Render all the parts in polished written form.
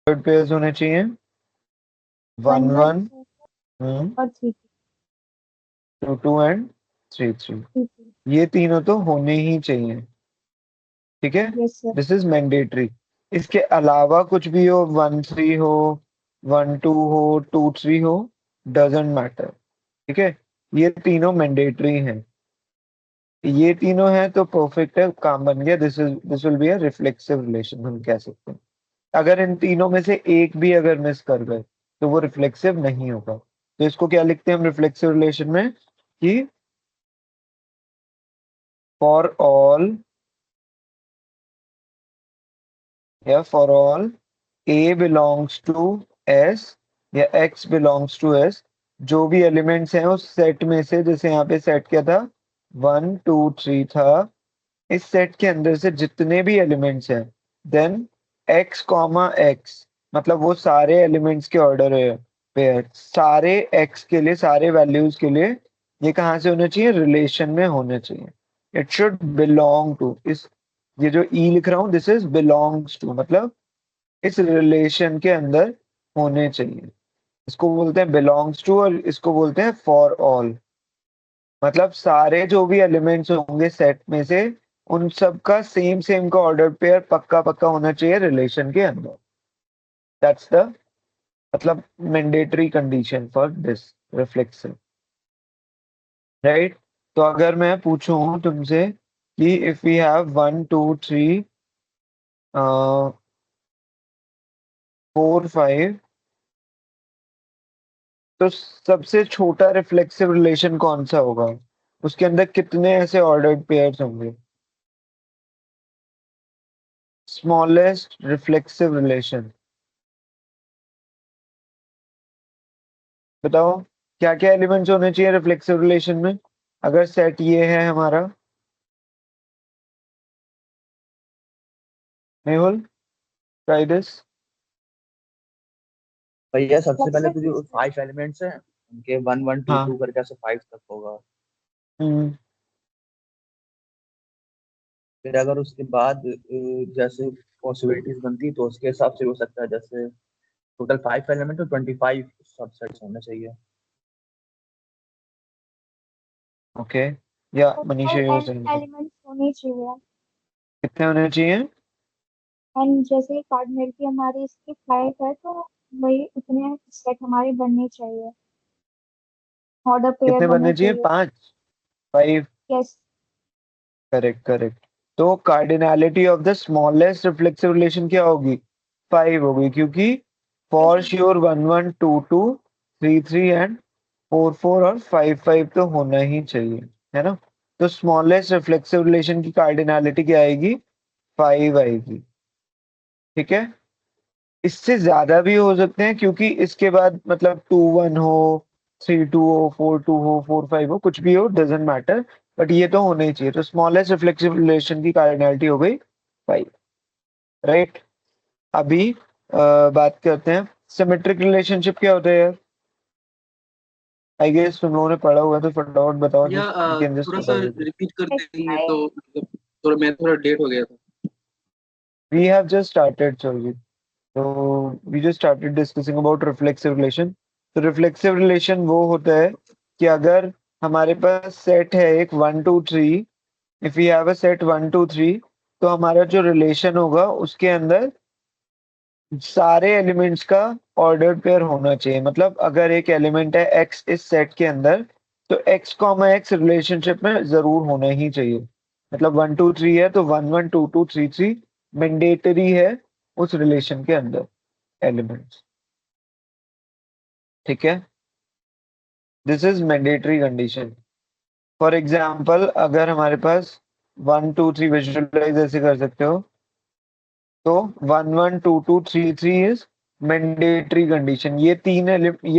Third pairs होने चाहिए, one one one one, और three two two and three three. Three. ये तीनों तो होने ही चाहिए, ठीक है। Yes sir. This is mandatory. इसके अलावा कुछ भी हो, वन थ्री हो, वन टू हो, टू थ्री हो, डजेंट मैटर, ठीक है। ये तीनों मैंडेटरी हैं, ये तीनों हैं तो परफेक्ट है, काम बन गया। This will be a reflexive relation, हम कह सकते हैं। अगर इन तीनों में से एक भी अगर मिस कर गए तो वो रिफ्लेक्सिव नहीं होगा। तो इसको क्या लिखते हैं हम रिफ्लेक्सिव रिलेशन में, कि फॉर ऑल, या for all A belongs to S, या एक्स बिलोंग्स टू एस, जो भी एलिमेंट्स हैं उस सेट में से, जैसे यहाँ पे सेट क्या था, वन टू थ्री था, इस सेट के अंदर से जितने भी एलिमेंट्स हैं, देन एक्स कॉमा एक्स, मतलब वो सारे एलिमेंट्स के ऑर्डर है पेयर, सारे एक्स के लिए, सारे वैल्यूज के लिए, ये कहाँ से होना चाहिए, रिलेशन में होना चाहिए। इट शुड बिलोंग टू, इस, ये जो ई लिख रहा हूँ, दिस इज बिलोंग्स टू, मतलब इस रिलेशन के अंदर होने चाहिए। इसको बोलते हैं बिलोंग्स टू, और इसको बोलते हैं फॉर ऑल। मतलब सारे जो भी एलिमेंट्स होंगे सेट में से, उन सब का सेम सेम का ऑर्डर पेयर पक्का पक्का होना चाहिए रिलेशन के अंदर। दैट्स द, मतलब mandatory condition for this reflection, right. तो अगर मैं पूछूं तुमसे कि if we have one two three four five, तो सबसे छोटा रिफ्लेक्सिव रिलेशन कौन सा होगा, उसके अंदर कितने ऐसे ऑर्डर्ड पेयर्स होंगे, स्मॉलेस्ट रिफ्लेक्सिव रिलेशन, बताओ। क्या क्या एलिमेंट्स होने चाहिए रिफ्लेक्सिव रिलेशन में, अगर सेट ये है हमारा, मेहुल, ट्राई दिस। भैया सबसे पहले सबसे तो जो फर्स्ट। फाइव एलिमेंट्स हैं उनके वन वन टू हाँ। टू करके ऐसे फाइव तक होगा। हम्म। फिर अगर उसके बाद जैसे पॉसिबिलिटीज बनती तो उसके हिसाब से हो सकता है, जैसे टोटल फाइव एलिमेंट तो 25 सबसेट्स होने चाहिए। ओके, या मनीषा टोटल ये एन सही है। एलिमेंट्स होने चाहिए। कितने होने चाहिए, एंड जैसे कार्डिनल हमारी इसकी फाइव है तो वही उतने सेट हमारे बनने चाहिए, ऑर्डर पेयर कितने बनने बनने चाहिए, चाहिए। 5, 5। यस। Correct correct. तो cardinality of the smallest reflexive relation क्या होगी, 5 होगी, क्योंकि for sure one one two two three three and four four और फाइव फाइव तो होना ही चाहिए, है ना। तो स्मॉलेस्ट रिफ्लेक्सिव रिलेशन की कार्डिनैलिटी क्या आएगी, 5 आएगी, ठीक है। इससे ज्यादा भी हो सकते हैं, क्योंकि इसके बाद मतलब टू वन हो, थ्री टू हो, फोर टू हो, फोर फाइव हो, कुछ भी हो, डजेंट मैटर, बट ये तो होना ही चाहिए। तो स्मॉलेस्ट रिफ्लेक्सिव रिलेशन की कार्डिनैलिटी हो गई 5, राइट। अभी बात करते हैं सिमेट्रिक रिलेशनशिप क्या होता है यार। आई गेस तुम लोगों ने पढ़ा हुआ है, तो फटाफट बताओ, या जस्ट वी कैन जस्ट थोड़ा सा रिवाइज। रिपीट कर देंगे तो मतलब थोड़ा मैं थोड़ा लेट हो गया था। वी हैव जस्ट स्टार्टेड, चलिए। तो we just started discussing about reflexive relation. तो रिफ्लेक्सिव रिलेशन वो होता है कि अगर हमारे पास सेट है एक one two three, if you have a set one two three, तो हमारा जो रिलेशन होगा उसके अंदर सारे एलिमेंट्स का ऑर्डर पेयर होना चाहिए। मतलब अगर एक एलिमेंट है एक्स इस सेट के अंदर, तो एक्स कॉमा एक्स रिलेशनशिप में जरूर होना ही चाहिए। मतलब वन टू थ्री है तो one one two two three three mandatory है उस रिलेशन के अंदर एलिमेंट्स, ठीक है। This is mandatory condition. For example अगर हमारे पास वन टू थ्री, विजुअलाइज ऐसे कर सकते हो, तो one one two two three three is mandatory condition. ये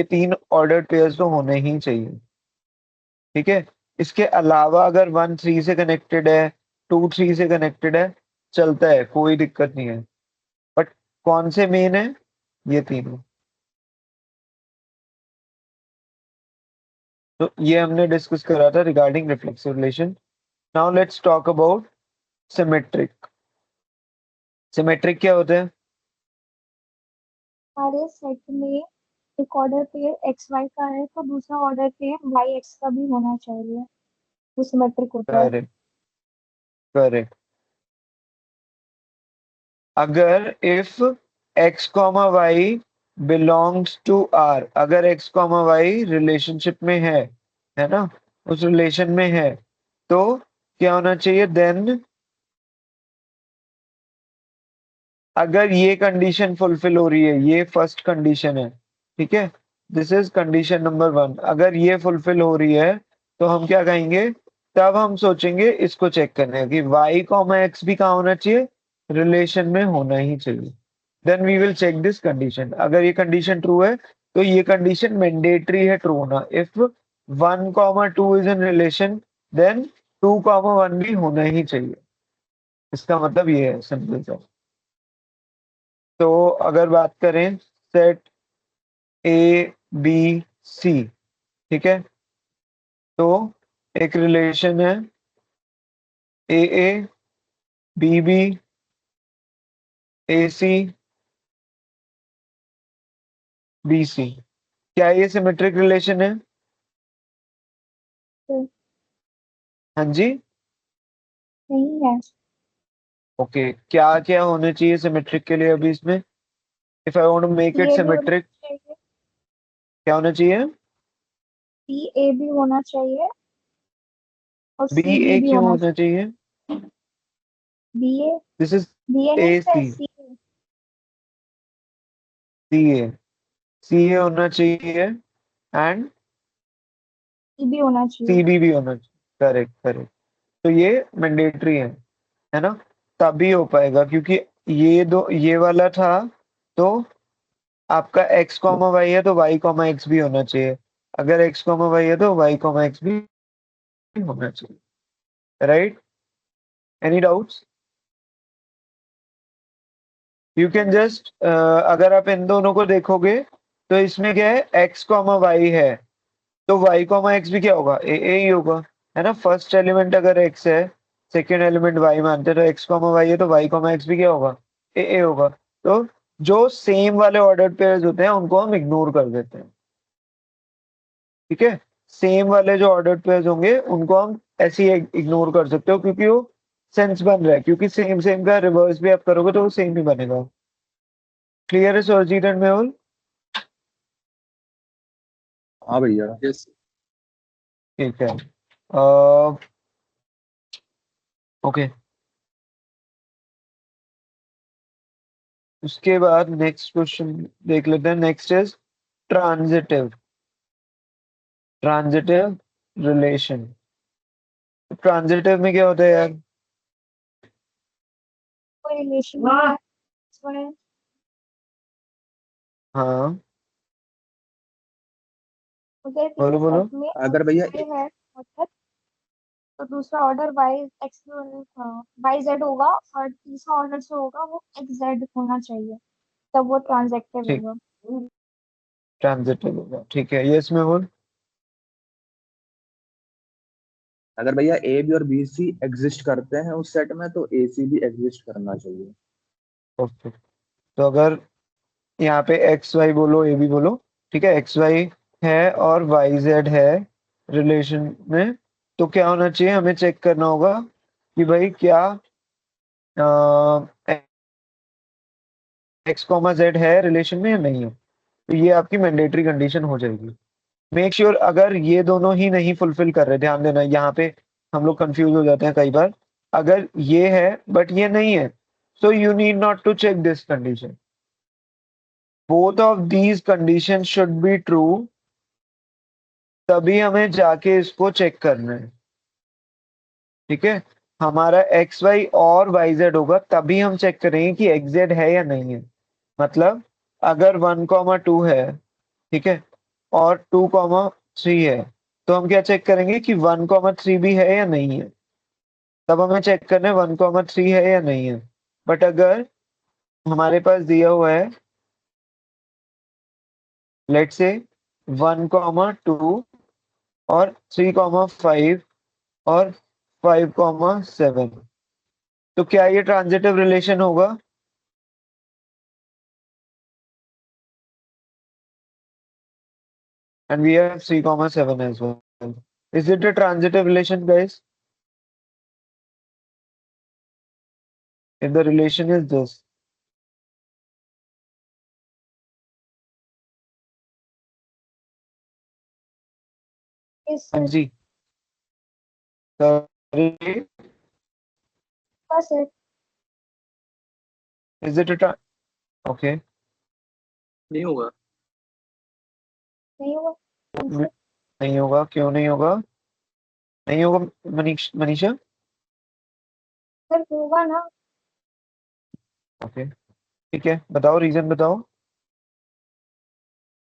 तीन ऑर्डर पेयर्स तो होने ही चाहिए, ठीक है। इसके अलावा अगर वन थ्री से कनेक्टेड है, टू थ्री से कनेक्टेड है, चलता है, कोई दिक्कत नहीं है। बट कौन से मेन है, ये तीनों। तो ये हमने डिस्कस करा था regarding reflexive relation. Now let's talk about symmetric. Symmetric क्या होता है, हमारे सेट में एक ऑर्डर पेयर एक्स वाई का है तो दूसरा ऑर्डर पेयर वाई एक्स का भी होना चाहिए, वो सिमेट्रिक होता है। Correct, correct. अगर if x comma Y belongs to r, अगर x कॉमा वाई रिलेशनशिप में है ना, उस रिलेशन में है, तो क्या होना चाहिए देन, अगर ये कंडीशन फुलफिल हो रही है, ये फर्स्ट कंडीशन है, ठीक है, दिस इज कंडीशन नंबर 1, अगर ये फुलफिल हो रही है तो हम क्या कहेंगे, तब हम सोचेंगे इसको चेक करने का कि y कॉमा एक्स भी कहाँ होना चाहिए, रिलेशन में होना ही चाहिए। Then we will check this condition, अगर ये कंडीशन ट्रू है तो ये कंडीशन मैंडेटरी है ट्रू होना, if 1 comma 2 is in relation then 2 comma 1 भी होना ही चाहिए, इसका मतलब ये है सिंपल सा। तो अगर बात करें सेट ए बी सी, ठीक है, तो एक रिलेशन है A A B B A C B C, क्या ये सिमेट्रिक रिलेशन है? तो हाँ जी। नहीं है। ओके, क्या क्या होने चाहिए सिमेट्रिक के लिए अभी इसमें, if I want to make it C A भी होना सिमेट्रिक, चाहिए, क्या होना चाहिए? सी ए भी होना चाहिए और बी सी बी ए भी क्यों होना होना चाहिए। चाहिए? B A, this is B A A नहीं है, सी, सी ए, सी ए, सी ए होना चाहिए एंड सी भी होना चाहिए। सी बी भी होना चाहिए, करेक्ट करेक्ट। तो ये मैंडेटरी है ना, तभी हो पाएगा क्योंकि ये दो, ये वाला था, तो आपका x कॉमा वाई है तो y कॉमा एक्स भी होना चाहिए, अगर x कॉमा वाई है तो y कॉमा एक्स भी होना चाहिए, right? Any doubts? You can just, अगर आप इन दोनों को देखोगे तो इसमें क्या है, x कॉमा वाई है तो y कॉमा एक्स भी क्या होगा, ए ही होगा, है ना, फर्स्ट एलिमेंट अगर x है, सेकेंड एलिमेंट y मानते हैं, तो x कॉमा वाई है तो y कॉमा एक्स भी क्या होगा, ए होगा। तो जो सेम वाले ऑर्डर पेयर्स होते हैं उनको हम इग्नोर कर देते हैं, ठीक है, सेम वाले जो ऑर्डर पेयर्स होंगे उनको हम ऐसे ही इग्नोर कर सकते हो क्योंकि वो सेंस बन रहा है, क्योंकि सेम सेम का रिवर्स भी आप करोगे तो वो सेम ही बनेगा। क्लियर है सुरजीत एंड मेहुल? हाँ भैया। यस। ठीक है, ओके। उसके बाद नेक्स्ट क्वेश्चन देख लेते हैं, next is transitive, transitive relation. Transitive में क्या होता है यार? कोई रिलेशन है इसमें, हाँ, अगर किसी बोलो बोलो। सेट में अगर भैया y है मतलब, तो दूसरा order Y X Y Z होगा और तीसरा ऑर्डर जो होगा वो एक्स जेड होना चाहिए, तब वो ट्रांजैक्टिव ठीक, होगा। ट्रांजिटिव होगा, ठीक है, यस मेहुल। अगर भैया ए बी और बी सी एग्जिस्ट करते हैं उस सेट में तो ए सी भी एग्जिस्ट करना चाहिए। ओके, तो अगर यहाँ पे एक्स वाई बोलो, ए बी बोलो, ठीक है, एक्स वाई है और वाई जेड है रिलेशन में, तो क्या होना चाहिए, हमें चेक करना होगा कि भाई क्या एक्स कॉमा जेड है रिलेशन में या नहीं है, तो ये आपकी मैंडेटरी कंडीशन हो जाएगी। मेक श्योर अगर ये दोनों ही नहीं फुलफिल कर रहे, ध्यान देना यहाँ पे हम लोग कंफ्यूज हो जाते हैं कई बार, अगर ये है बट ये नहीं है, so you need not to check this condition, both of these conditions should be true, तभी हमें जाके इसको चेक करना है, ठीक है, हमारा एक्स वाई और वाई जेड होगा तभी हम चेक करेंगे कि एक्स जेड है या नहीं है, मतलब अगर 1 कॉमा 2 है, ठीक है, और 2 कॉमा 3 है, तो हम क्या चेक करेंगे कि 1 कॉमा 3 भी है या नहीं है, तब हमें चेक करना है 1 कॉमा 3 है या नहीं है। बट अगर हमारे पास दिया हुआ है लेट्स से 1 कॉमा 2 और 3 कॉमा 5 और 5 कॉमा 7, तो क्या ये ट्रांजिटिव रिलेशन होगा? and we have 3,7 as well. Is it a transitive relation, guys? If the relation is this, Yes, हाँ sir. Ji, sorry, Yes, sir. is it a okay? नहीं होगा। नहीं हुआ आंसर। नहीं होगा, क्यों नहीं होगा? नहीं होगा, मनीषा? सर होगा ना। ओके, ठीक है, बताओ, रीजन बताओ।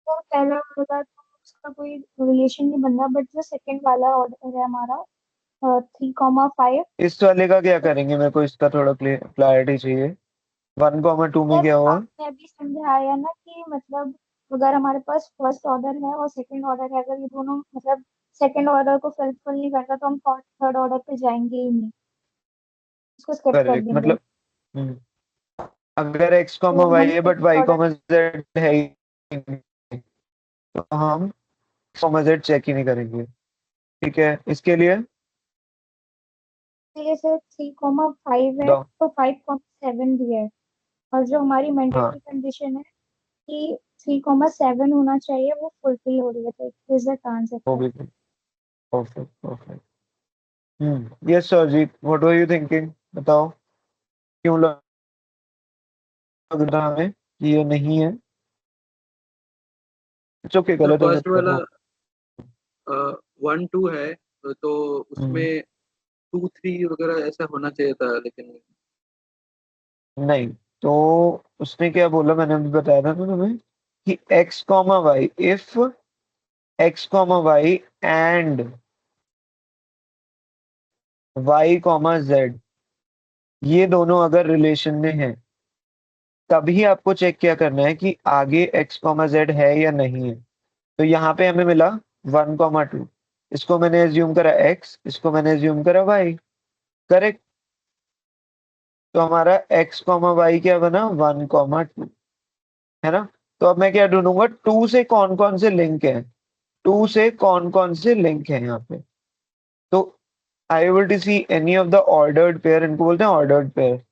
तो पहला वाला तो उसका कोई रिलेशन नहीं बन रहा, बट जो सेकंड वाला ऑर्डर है हमारा 3,5। इस वाले का क्या करेंगे? मेरे को इसका थोड़ा क्लैरिटी चाहिए। 1,2 में सर क्या हुआ? आपने अभी समझाया ना कि मतलब अगर हमारे पास फर्स्ट ऑर्डर है और सेकंड ऑर्डर है, अगर ये दोनों मतलब सेकंड ऑर्डर को फुलफिल नहीं करता तो हम थर्ड ऑर्डर पे जाएंगे ही नहीं, इसको स्किप कर करेक्ट, देंगे। मतलब हम्म, अगर x कॉमा तो वाई हम है but second y order comma z है ही नहीं, तो हम x कॉमा z चेक ही नहीं करेंगे। ठीक है, इसके लिए के लिए सर 3,5 है बताओ। तो 5,7 भी है, और जो हमारी हाँ, मैंडेटरी कंडीशन है कि 3,7 होना चाहिए वो फुलफिल हो रही है, तो इट इज द वो ट्रांजेक्शन। भी perfect perfect. Yes Sarjeet, what were you thinking? बताओ, क्यों लग रहा हमें कि ये नहीं है? ओके, तो गलत है मत फर्स्ट वाला करना। 1 2 है, तो हम्म, उसमें 2 3 वगैरह ऐसा होना चाहिए था, लेकिन नहीं, तो उसने क्या बोला, मैंने अभी बताया था ना तुम्हें कि x comma Y, if x comma Y and y comma z, ये दोनों अगर रिलेशन में हैं, तभी आपको चेक क्या करना है कि आगे x कॉमा z है या नहीं है। तो यहाँ पे हमें मिला 1,2, इसको मैंने एज्यूम करा x, इसको मैंने एज्यूम करा y। करेक्ट, तो हमारा x कॉमा वाई क्या बना? 1,2, है ना? तो अब मैं क्या ढूंढूंगा? टू से कौन कौन से लिंक है, टू से कौन कौन से लिंक है यहाँ पे। तो I will to see any of the ordered pair, इनको बोलते हैं ऑर्डर्ड पेयर।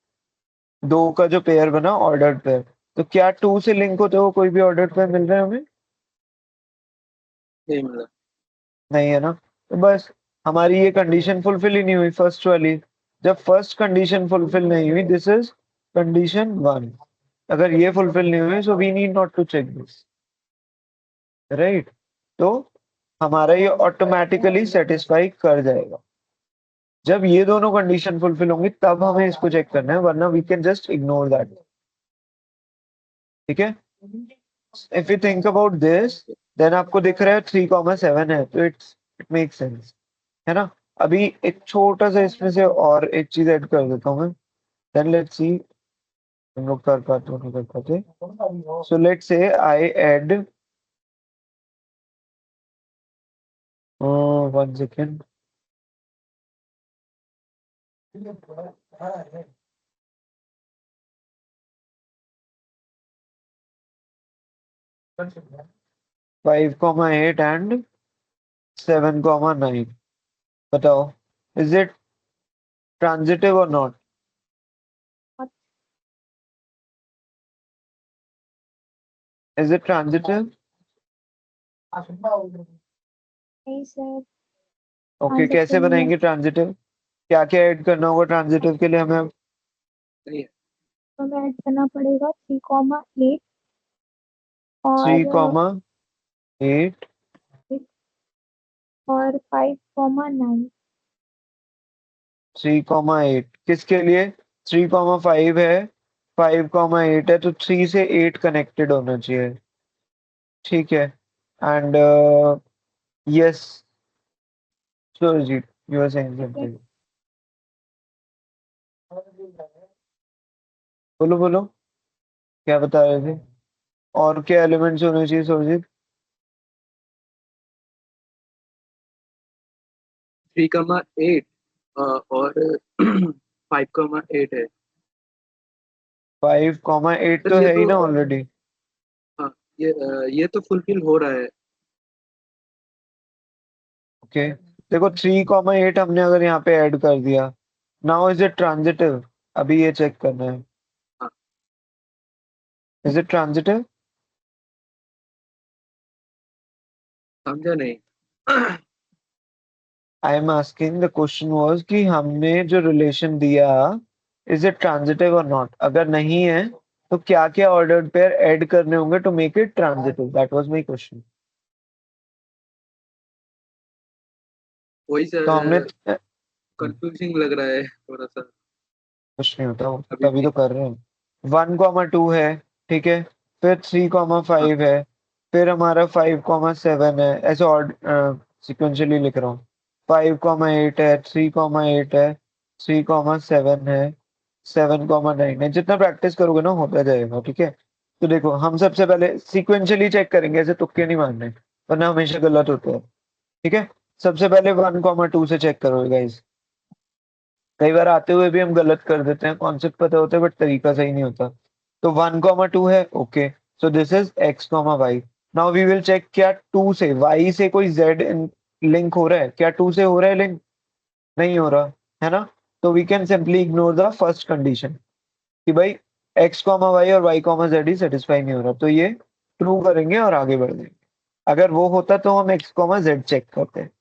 दो का जो पेयर बना ऑर्डर्ड पेयर, तो क्या टू से लिंक होते हो कोई भी ऑर्डर्ड पेयर मिल रहा है हमें? नहीं मिला। नहीं है ना? तो बस हमारी ये कंडीशन फुलफिल ही नहीं हुई, फर्स्ट वाली। जब फर्स्ट कंडीशन फुलफिल नहीं हुई, दिस इज कंडीशन 1। अगर ये फुलफिल नहीं हुई, so we need not to check this, right? तो हमारा ये ऑटोमेटिकली सेटिस्फाई कर जाएगा। जब ये दोनों कंडीशन फुलफिल होंगी तब हमें इसको चेक करना है, वरना we can just ignore that. ठीक है, if you think about this, then आपको दिख रहा है 3,7 है, तो इट मेक सेंस, है ना? अभी एक छोटा सा इसमें से और एक चीज ऐड कर देता हूँ मैं, देन लेट्स सी हम लोग कर पाते हो नहीं कर पाते। So let's say I add 1 second, 5,8 and 7,9, बताओ, इज इट ट्रांजिटिव और नॉट? Is it transitive? नहीं सर, ओके, कैसे ट्रांजेक्शन नहीं है। बनाएंगे ट्रांजिटिव? क्या क्या ऐड करना होगा ट्रांजिटिव के लिए हमें? नहीं है। तो हमें ऐड करना पड़ेगा 3,8 थ्री और कॉमा एट 5,9। 3,8 किसके लिए? 3,5 है, 5,8 है, तो 3 से 8 कनेक्टेड होना चाहिए। ठीक है, and yes Surjeet, you are saying ठीक है। समथिंग। बोलो बोलो, क्या बता रहे थे? और क्या एलिमेंट्स होने चाहिए सुरजीत? 3,8 और 5,8 है। 5,8 सर तो ये है ही तो ना ऑलरेडी। हाँ, ये तो फुलफिल हो रहा है। ओके, देखो 3,8 हमने अगर यहाँ पे ऐड कर दिया, नाउ इज इट ट्रांजिटिव? अभी ये चेक करना है, हाँ, इज इट ट्रांजिटिव? समझा नहीं। I am asking, the question was कि हमने जो रिलेशन दिया, इज इट ट्रांजिटिव और नॉट? अगर नहीं है तो क्या क्या ऑर्डर्ड पेयर ऐड करने होंगे to make it transitive? That was my question. वही तो हमने सर, कंफ्यूजिंग लग रहा है थोड़ा सा कुछ नहीं होता, अभी तभी भी। तो कर रहे हैं। 1,2 है, ठीक है, फिर हाँ, 3,5 है, फिर हमारा 5,7 है, ऐसे ऑर्ड सिक्वेंशियली लिख रहा हूँ। 5,8 है, 3,8 है, 3,7 है, 7,9 है। जितना प्रैक्टिस करोगे ना होता जाएगा, ठीक है। तो देखो हम सबसे पहले सिक्वेंशियली चेक करेंगे, ऐसे तुक्के नहीं मारने, वरना हमेशा गलत होते हैं, ठीक है। सबसे पहले 1,2 से चेक करो गाइस। कई बार आते हुए भी हम गलत कर देते हैं, कॉन्सेप्ट पता होता है बट तरीका सही नहीं होता। तो 1,2 है, okay, so this is x,y। Now we will check, क्या 2 से y से कोई z लिंक हो रहा है? क्या 2 से हो रहा है लिंक? नहीं हो रहा है ना। तो we can simply ignore the first condition कि भाई x, y और y, z ही सेटिस्फाई नहीं हो रहा, तो ये ट्रू करेंगे और आगे बढ़ जाएंगे। अगर वो होता तो हम x, z चेक करते हैं।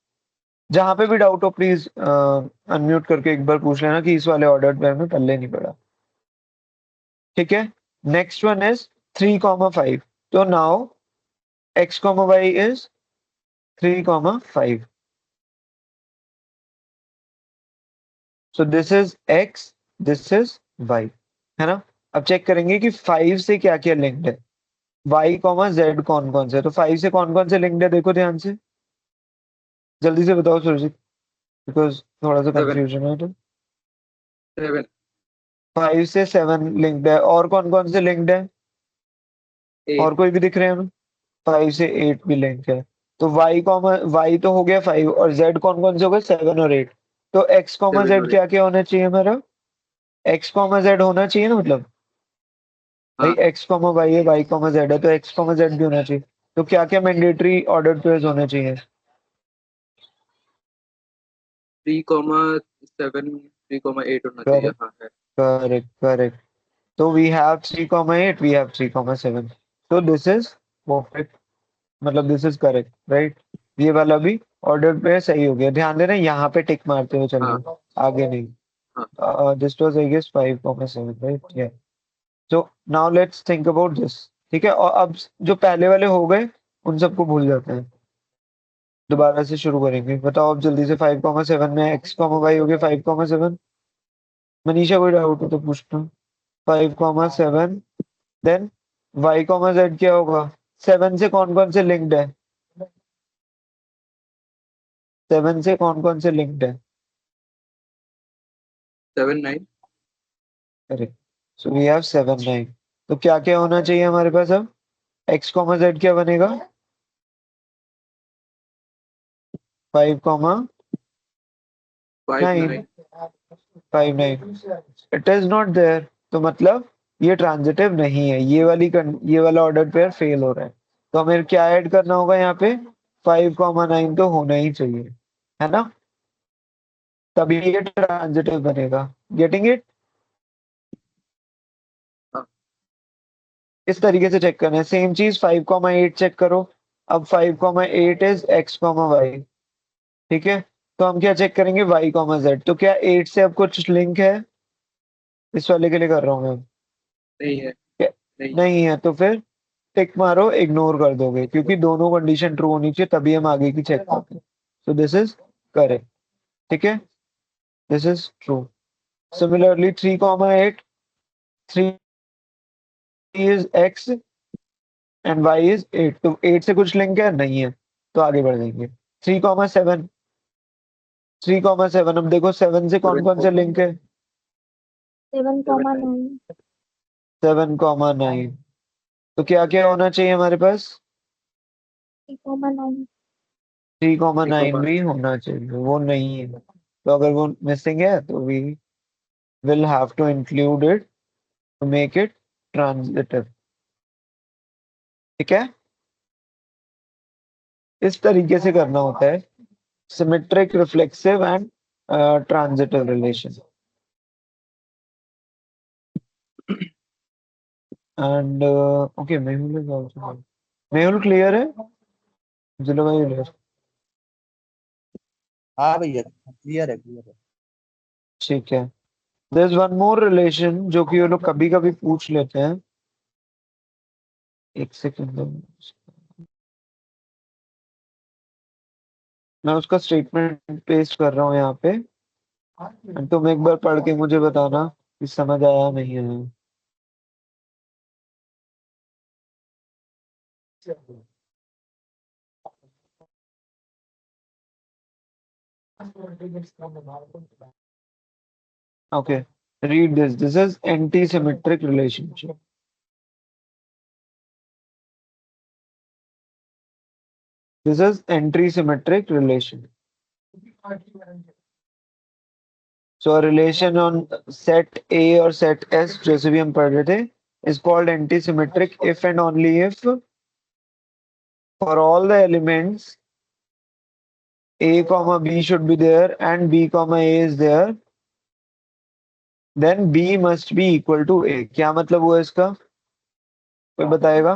जहां पे भी डाउट हो प्लीज अनम्यूट करके एक बार पूछ लेना कि इस वाले ऑर्डर पेयर में पल्ले नहीं पड़ा, ठीक है। Next one is 3,5। तो now x, y is 3,5, so this is x, this is y, है ना। अब चेक करेंगे कि 5 से क्या क्या लिंक्ड है। y, z कौन कौन से, तो 5 से कौन कौन से लिंक्ड है देखो ध्यान से, जल्दी से बताओ सुरजीत, बिकॉज थोड़ा सा 7, कंफ्यूजन है। तो 7, 5 से 7 लिंक्ड है, और कौन कौन से लिंक्ड है? 8, और कोई भी दिख रहे हैं हमें? 5 से 8 भी लिंक है। तो y तो हो गया 5, और z कौन कौन से हो गए? 7 और 8। तो x, 7 z और 8। क्या क्या होना चाहिए हमारा? x, z होना चाहिए ना, मतलब भाई हाँ, x, y है, y, z है, तो x, z भी होना चाहिए। तो क्या क्या मैंडेटरी ऑर्डर पेयर्स होने चाहिए? 3,7, 3,8 होना चाहिए। करेक्ट, हाँ है। Correct, correct. तो वी हैव 3,8, वी हैव 3,7, तो दिस इज परफेक्ट, मतलब दिस इज करेक्ट, राइट। ये वाला भी ऑर्डर पे सही हो गया। ध्यान देना यहाँ पे टिक मारते हुए हाँ, चलना, आगे नहीं। हाँ। This was I guess 5,7, right, yeah. So now let's think about this, ठीक है। और अब जो पहले वाले हो गए उन सबको भूल जाते हैं, दोबारा से शुरू करेंगे। बताओ अब जल्दी से, 5,7 में x, y हो गया 5,7। मनीषा कोई डाउट हो तो पूछना। 5,7, देन y, z क्या होगा? 7 से कौन कौन से लिंक्ड है? 7 से कौन कौन से लिंक्ड है? 7, 9। Correct, so we have 7, 9। तो क्या क्या होना चाहिए हमारे पास अब? x, z क्या बनेगा? 5, 5, 9, 9। 5, 9। इट इज नॉट देयर, तो मतलब ये ट्रांजिटिव नहीं है, ये वाला ऑर्डर पेयर फेल हो रहा है। तो हमें क्या ऐड करना होगा यहाँ पे? 5,9 तो होना ही चाहिए, है ना, तभी ये ट्रांजिटिव बनेगा। Getting it? हाँ, इस तरीके से चेक करना है। सेम चीज 5,8 चेक करो। अब 5,8 इज x, y, ठीक है। तो हम क्या चेक करेंगे? y, z। तो क्या 8 से अब कुछ लिंक है? इस वाले के लिए कर रहा हूँ मैं। नहीं है। क्या- नहीं। नहीं है तो फिर टिक मारो, इग्नोर कर दोगे, क्योंकि दोनों कंडीशन ट्रू होनी चाहिए, तभी हम आगे की चेक करते हैं। सो दिस इज करेक्ट, ठीक है, this is true. Similarly 3,8, 3 is x and y is 8। तो 8 से कुछ लिंक है? नहीं है, तो आगे बढ़ जाएंगे। 3,7, 3,7, अब देखो 7 से कौन 7, कौन से लिंक है? 7, 9। 9। 7,9। तो क्या क्या होना चाहिए हमारे पास? 3, 9। 3,9 भी होना चाहिए, वो नहीं है। तो अगर वो मिसिंग है तो we will have to include it to make it transitive, ठीक है। इस तरीके से करना होता है। symmetric, reflexive and transitive relation. And okay, Mehul is also there. Mehul clear है? जिलो भाई clear. हाँ भैया क्लियर है क्लियर है। ठीक है. There's one more relation जो कि वो लोग कभी कभी पूछ लेते हैं. एक सेकंड. मैं उसका स्टेटमेंट पेस्ट कर रहा हूँ यहाँ पे. तुम एक बार पढ़ के मुझे बताना कि समझ आया नहीं आया. Okay, read this. This is anti-symmetric relationship. This is anti-symmetric relation. So a relation on set A or set S, जैसे भी हम पढ़ रहे थे, is called anti-symmetric if and only if for all the elements A comma B should be there and B comma A is there, then B must be equal to A. क्या मतलब हुआ इसका? कोई बताएगा?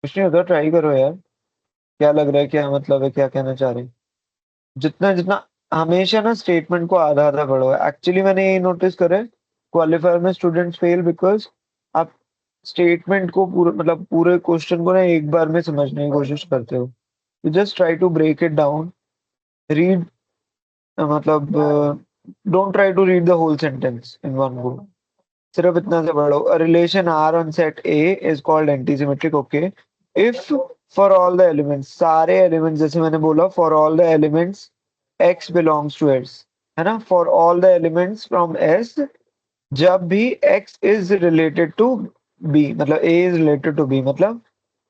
कुछ नहीं होता, ट्राई करो यार. क्या लग रहा है, क्या मतलब है, क्या कहना चाह रहे हैं? जितना जितना हमेशा ना स्टेटमेंट को आधा आधा पढ़ो. एक्चुअली मैंने ये नोटिस करा है, क्वालिफायर में स्टूडेंट्स फेल बिकॉज आप स्टेटमेंट को पूरे मतलब पूरे क्वेश्चन को ना एक बार में समझने की कोशिश करते हो. You just try to break it down. Read मतलब don't try to read the whole sentence in one go. सिर्फ इतना से पढ़ो. A relation R on set A is called antisymmetric. Okay, if for all the elements, सारे elements, जैसे मैंने बोला for all the elements x belongs to S, है ना, for all the elements from S, जब भी x is related to B, मतलब A is related to B, मतलब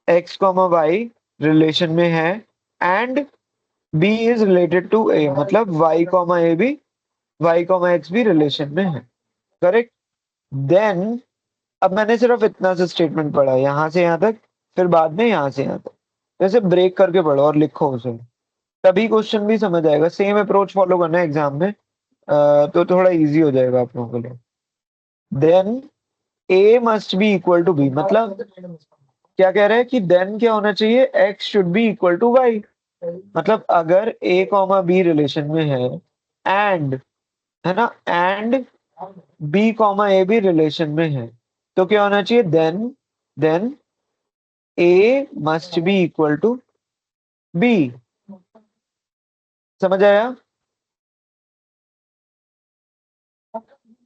x, y रिलेशन में है and B is related to A, मतलब y, A भी y, x भी रिलेशन में है. करेक्ट. देन अब मैंने सिर्फ इतना सा स्टेटमेंट पढ़ा, यहाँ से यहाँ तक, फिर बाद में यहाँ से यहाँ तक. जैसे ब्रेक करके पढ़ो और लिखो उसे, तभी क्वेश्चन भी समझ आएगा. सेम अप्रोच फॉलो करना है एग्जाम में, तो थोड़ा इजी हो जाएगा आप लोगों के लिए. Then A must be equal to B, मतलब क्या कह रहा है कि देन क्या होना चाहिए, X should be equal to Y. मतलब अगर ए कॉमा बी रिलेशन में है एंड, है ना, एंड बी कॉमा ए भी रिलेशन में है, तो क्या होना चाहिए, then A must be equal to B. समझ आया?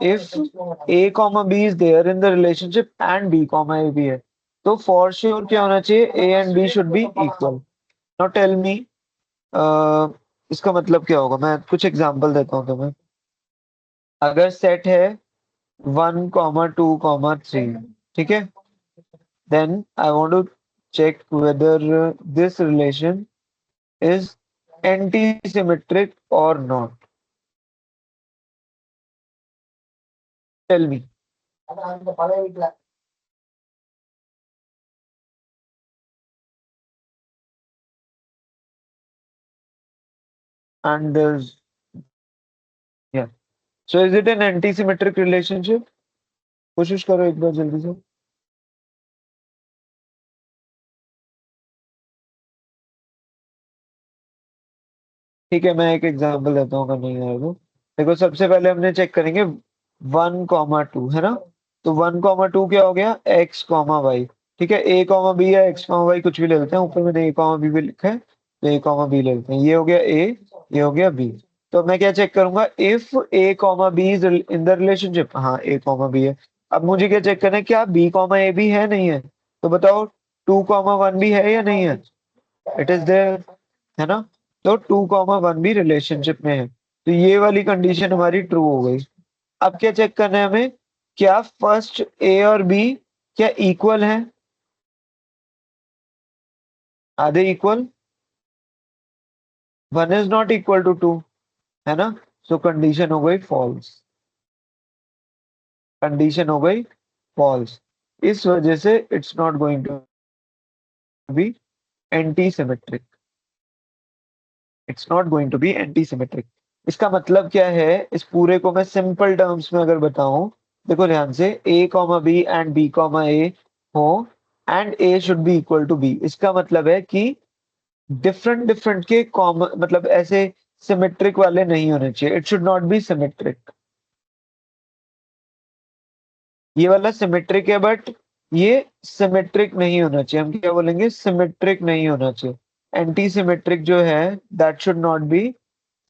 if a comma b is there in the relationship and b comma a भी है, तो for sure क्या होना चाहिए, a and b should be equal. now tell me इसका मतलब क्या होगा. मैं कुछ एग्जांपल देता हूँ तुम्हें. अगर सेट है 1, 2, 3, ठीक है, then I want to check whether this relation is anti-symmetric or not. tell me. And yeah, so is it an anti-symmetric relationship? कोशिश करो एक बार जल्दी से. ठीक है, मैं एक एग्जांपल देता हूँ अगर नहीं आया तो. देखो, सबसे पहले हमने चेक करेंगे 1, 2, है ना. तो 1, 2 क्या हो गया, x, y. ठीक है, a, b या x, y कुछ भी ले लेते हैं. ऊपर मैंने a, b भी लिखा है, तो a, b ले लेते हैं. ये हो गया a, ये हो गया b. तो मैं क्या चेक करूंगा, if a, b is in the relationship. हाँ, a, b है. अब मुझे क्या चेक करना है, क्या b, a भी है नहीं है. तो बताओ 2, 1 भी है या नहीं है. इट इज देयर, है ना. तो 2, 1 भी रिलेशनशिप में है, तो ये वाली कंडीशन हमारी ट्रू हो गई. अब क्या चेक करना है हमें, क्या फर्स्ट ए और बी क्या इक्वल है. Are they equal? 1 is not equal to 2, है ना? सो कंडीशन हो गई फॉल्स, कंडीशन हो गई फॉल्स। इस वजह से it's not going to be anti symmetric, it's not going to be anti symmetric. इसका मतलब क्या है, इस पूरे को मैं सिंपल टर्म्स में अगर बताऊं, देखो ध्यान से, a comma B and b comma A हो and a should be equal to b, इसका मतलब है कि डिफरेंट डिफरेंट के कॉमन, मतलब ऐसे सिमेट्रिक वाले नहीं होने चाहिए, it should not B symmetric. ये वाला सिमेट्रिक है बट ये सिमेट्रिक नहीं होना चाहिए, हम क्या बोलेंगे, सिमेट्रिक नहीं होना चाहिए। एंटी सिमेट्रिक जो है that should not B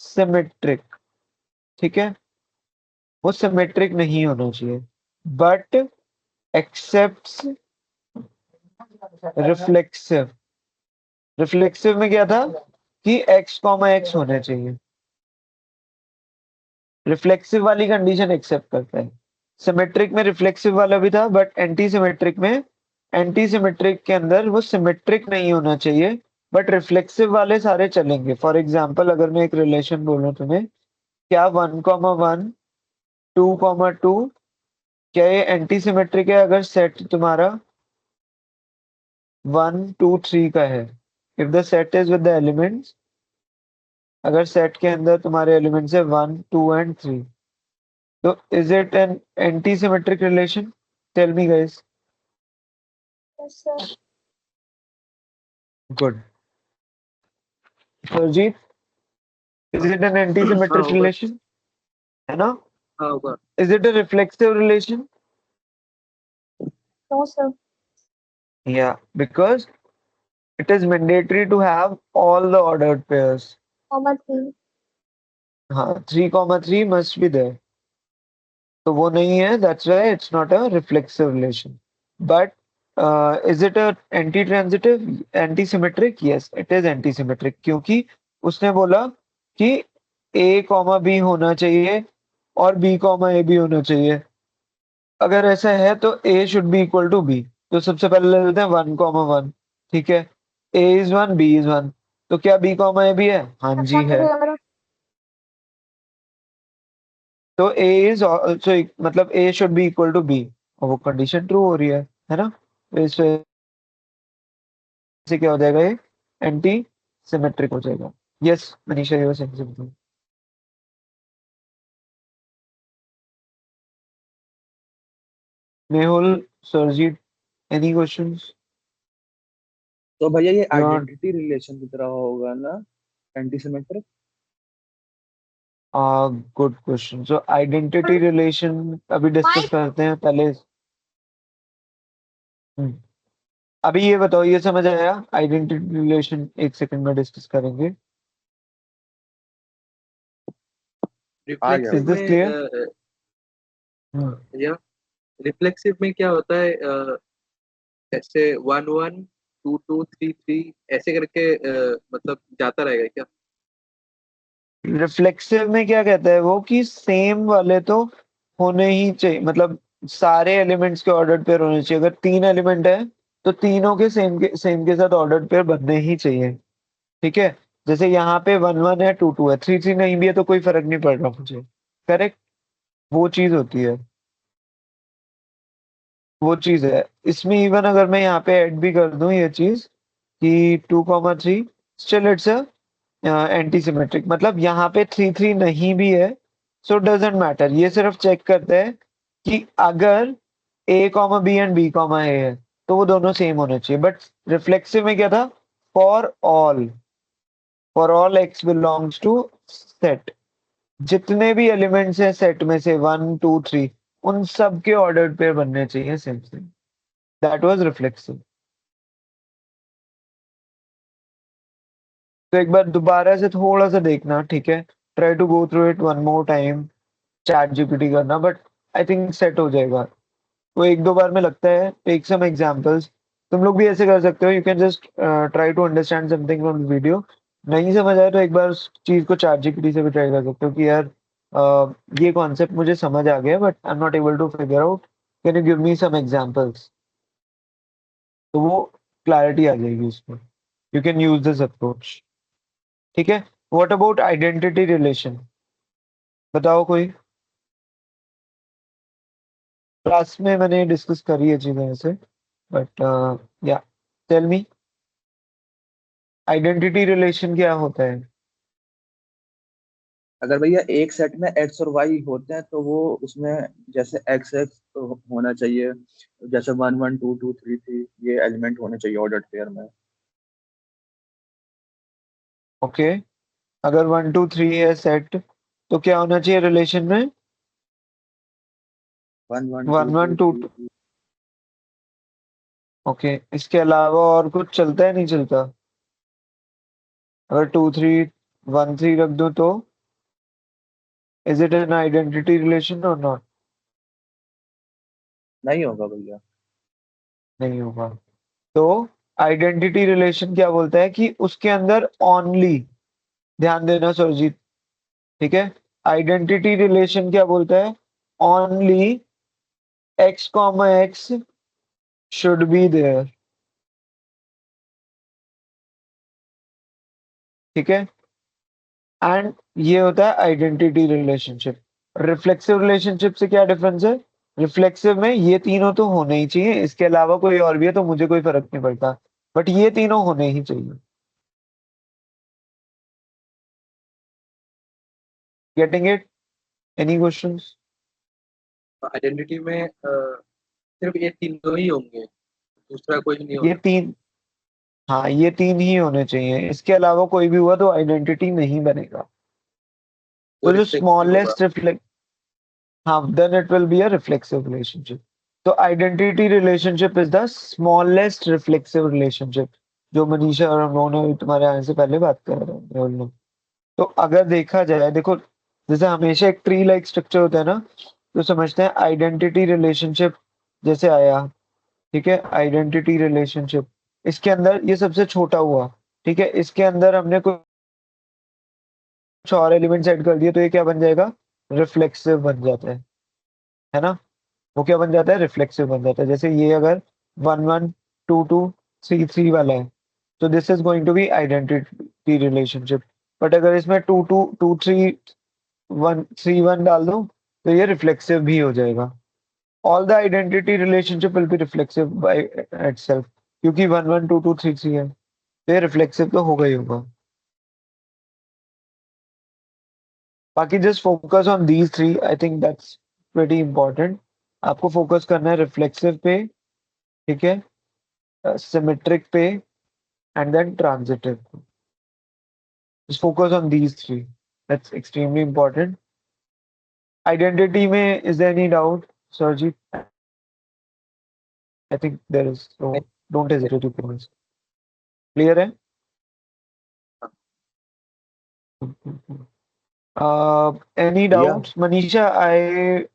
symmetric, ठीक है, वो सिमेट्रिक नहीं होना चाहिए। बट एक्सेप्ट्स रिफ्लेक्सिव, रिफ्लेक्सिव में क्या था कि x कॉमा एक्स होने चाहिए, रिफ्लेक्सिव वाली कंडीशन एक्सेप्ट करता है। सिमेट्रिक में रिफ्लेक्सिव वाला भी था बट एंटी सिमेट्रिक में, एंटी सिमेट्रिक के अंदर वो सिमेट्रिक नहीं होना चाहिए बट रिफ्लेक्सिव वाले सारे चलेंगे। फॉर एग्जाम्पल अगर मैं एक रिलेशन बोलूं तुम्हें, क्या 1,1 2,2 क्या ये एंटी सिमेट्रिक है अगर सेट तुम्हारा 1 2 3 का है? If the set is with the elements, अगर सेट के अंदर तुम्हारे एलिमेंट्स है 1 2 एंड 3, तो is it an anti symmetric relation? Tell me guys. Yes sir. Good. Surjeet, is it an anti हाँ सिमेट्रिक होगा। रिलेशन, है ना? हाँ होगा। Is it a reflexive relation? No sir. Yeah, because it is mandatory to have all the ordered pairs. Comma 3। हाँ, 3,3 must be there. तो वो नहीं है, that's why it's not a reflexive relation. But is it a anti-transitive, anti-symmetric? Yes, it is anti-symmetric क्योंकि उसने बोला कि a comma b होना चाहिए और b कॉमा a भी होना चाहिए। अगर ऐसा है तो a should be equal to b। तो सबसे पहले ले लेते हैं 1,1, ठीक है, a इज 1 b इज 1, तो क्या b कॉमा a भी है? हाँ जी है। तो a इज सो मतलब a should be equal to b, और वो कंडीशन ट्रू हो रही है ना? तो इस वजह से क्या हो जाएगा, ये एंटी सिमेट्रिक हो जाएगा। Yes Manisha, you are saying something. Mehul, Sarjeet, any questions? तो भैया ये यू आर आइडेंटिटी रिलेशन की तरह होगा ना, एंटी सिमेट्रिक? Good question. सो आइडेंटिटी रिलेशन अभी डिस्कस करते हैं पहले। हम्म, अभी ये बताओ, ये समझ आया? आइडेंटिटी रिलेशन एक सेकंड में डिस्कस करेंगे। आ गया इज रिफ्लेक्सिव भैया। दिस में क्लियर? या रिफ्लेक्सिव में क्या होता है, ऐसे 1 1 2 2 3 3 ऐसे करके मतलब जाता रहेगा क्या? रिफ्लेक्सिव में क्या कहता है वो कि सेम वाले तो होने ही चाहिए, मतलब सारे एलिमेंट्स के ऑर्डर्ड पेयर होने चाहिए। अगर 3 एलिमेंट है तो तीनों के सेम के साथ ऑर्डर्ड पेयर बनने ही चाहिए, ठीक है? जैसे यहाँ पे 1 1 है, 2 2 है, 3 3 नहीं भी है तो कोई फर्क नहीं पड़ रहा मुझे, करेक्ट? वो चीज होती है, वो चीज है इसमें। इवन अगर मैं यहाँ पे ऐड भी कर दूं ये चीज कि 2,3, स्टिल इट्स एंटी सिमेट्रिक, मतलब यहाँ पे 3 3 नहीं भी है, सो डजेंट मैटर। ये सिर्फ चेक करते हैं कि अगर a comma B and b comma A है तो वो दोनों सेम होने चाहिए। बट रिफ्लेक्सिव में क्या था, for all, for all x belongs to set, जितने भी एलिमेंट्स हैं सेट में से 1 2 3, उन सब के ऑर्डर्ड पेयर बनने चाहिए same same. That was reflexive. तो एक बार दोबारा से थोड़ा सा देखना, ठीक है? Try to go through it one more time, chat GPT करना, बट आई थिंक सेट हो जाएगा। तो एक दो बार में लगता है, टेक सम एग्जांपल्स। तुम लोग भी ऐसे कर सकते हो, you can just try to understand something from the video. नहीं समझ आए तो एक बार उस चीज को चैट जीपीटी से भी ट्राई कर सकते हो कि यार ये कॉन्सेप्ट मुझे समझ आ गया but I am not able to figure out, can you give me some examples? तो वो क्लैरिटी आ जाएगी उसमें। You can use this approach. ठीक है. What about identity relation? बताओ कोई. क्लास में मैंने डिस्कस करी है चीजें ऐसे, बट या टेल मी, आइडेंटिटी रिलेशन क्या होता है? अगर भैया एक सेट में एक्स और वाई होते हैं तो वो उसमें जैसे एक्स एक्स होना चाहिए, जैसे 1 1 2 2 3 3 ये एलिमेंट होने चाहिए ऑर्डर्ड पेयर में। ओके. अगर 1 2 3 है सेट, तो क्या होना चाहिए रिलेशन में? 1 1 2 2. 1 1 2 2 3। ओके. इसके अलावा और कुछ चलता है, नहीं चलता? अगर 2 3 1 3 रख दो तो is it an identity relation और नॉट? नहीं होगा भैया। नहीं होगा. तो आइडेंटिटी रिलेशन क्या बोलता है कि उसके अंदर ओनली, ध्यान देना सुरजीत, ठीक है, आइडेंटिटी रिलेशन क्या बोलता है? Only x comma x should be there. ठीक है. एंड ये होता है आइडेंटिटी रिलेशनशिप. रिफ्लेक्सिव रिलेशनशिप से क्या डिफरेंस है? रिफ्लेक्सिव में ये तीनों तो होने ही चाहिए, इसके अलावा कोई और भी है तो मुझे कोई फर्क नहीं पड़ता, बट ये तीनों होने ही चाहिए. Getting it? Any questions? Identity में सिर्फ ये तीनों ही होंगे, दूसरा कोई नहीं ये होगा। तीन, हाँ ये तीन ही होने चाहिए, इसके अलावा कोई भी हुआ तो आइडेंटिटी नहीं बनेगा. वो तो जो रिफ्लेक्सिव होगा। स्मॉलेस्ट रिफ्लेक्ट, हाँ, then it will be a reflexive relationship. तो identity relationship is the smallest reflexive relationship, जो मनीषा और हम लोगों ने तुम्हारे आने से पहले बात कर रहे हैं हम लोग. तो अगर देखा जाए, देखो, जैसे हमेशा एक ट्री लाइक स्ट्रक्चर होता है ना, तो समझते हैं आइडेंटिटी रिलेशनशिप जैसे आया. ठीक है. आइडेंटिटी रिलेशनशिप, इसके अंदर ये सबसे छोटा हुआ. ठीक है. इसके अंदर हमने कुछ और एलिमेंट्स ऐड कर दिए तो ये क्या बन जाएगा? रिफ्लेक्सिव बन जाता है ना. वो क्या बन जाता है? रिफ्लेक्सिव बन जाता है. जैसे ये अगर 1 1 2 2 3 3 वाला है, तो this is going to be identity relationship. But अगर इसमें 2 2 2 3 1 3 1 डाल दो तो ये रिफ्लेक्सिव भी हो जाएगा. All the identity relationship will be reflexive by itself, क्योंकि 1 1 2 2 3 3 है, तो ये रिफ्लेक्सिव तो होगा ही होगा. बाकी just focus on these three, I think that's pretty important. आपको फोकस करना है रिफ्लेक्सिव पे, ठीक है, सिमेट्रिक पे, and then transitive. Just focus on these three. That's extremely important. Identity में is there any doubt, Sarjeet? I think there is. So don't hesitate to comments. Clear है? Any भैया doubts? Manisha, I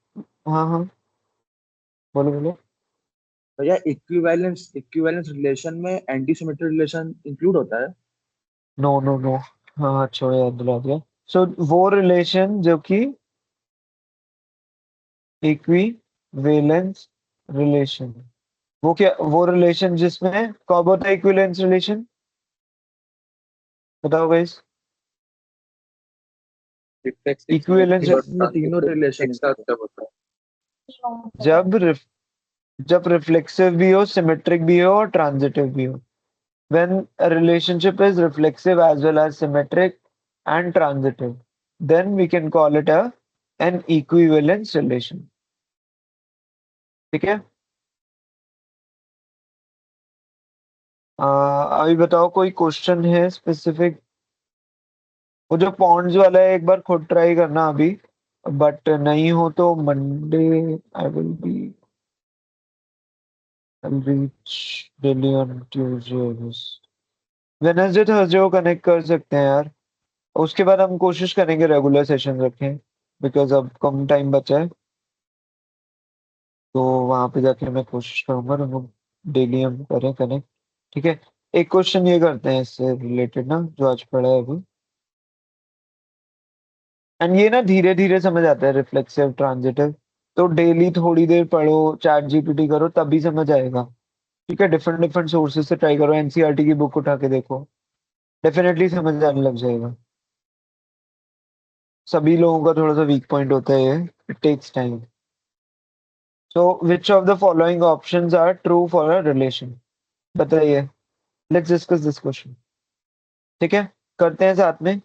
हाँ हाँ, बोलो बोलो. भैया equivalence equivalence relation में anti symmetry relation include होता है। No no no. हाँ अच्छा याद दिला दिया. So वो रिलेशन जो कि इक्विवेलेंस रिलेशन, वो क्या, वो रिलेशन जिसमें कब होता है इक्विवेलेंस रिलेशन? बताओ गाइस. रिफ्लेक्सिव, इक्विवेलेंस सिमेट्रिक और इसमें तीनों ट्रांजिटिव रिलेशन एक साथ होते हैं। जब होता है। जब जब रिफ्लेक्सिव भी हो, सिमेट्रिक भी हो और ट्रांजिटिव भी हो. when a relationship is reflexive as well as symmetric and transitive, then we can call it an equivalence relation. ठीक है. अभी बताओ कोई क्वेश्चन है स्पेसिफिक? वो जो पॉन्ड्स वाला है एक बार खुद ट्राई करना अभी, बट नहीं हो तो Monday I will B, I'll reach Delhi on Tuesday I guess. Wednesday Thursday को कनेक्ट कर सकते हैं यार. उसके बाद हम कोशिश करेंगे रेगुलर सेशन रखें, बिकॉज अब कम टाइम बचा है, तो वहां पे जाके मैं कोशिश करूंगा हम डेली हम करें कनेक्ट. ठीक है. एक क्वेश्चन ये करते हैं इससे रिलेटेड ना, जो आज पढ़ा है अभी, एंड ये ना धीरे धीरे समझ आता है रिफ्लेक्सिव ट्रांजिटिव. तो डेली थोड़ी देर पढ़ो, चैट जीपीटी करो, तभी समझ आएगा. ठीक है, डिफरेंट डिफरेंट सोर्सेज से ट्राई करो, एनसीईआरटी की बुक उठा के देखो, डेफिनेटली समझ आने लग जाएगा। सभी लोगों का थोड़ा सा वीक पॉइंट होता है ये, it takes time. So which of the following options are true for a relation, बताइए, लेट्स डिस्कस दिस क्वेश्चन। ठीक है, करते हैं साथ में।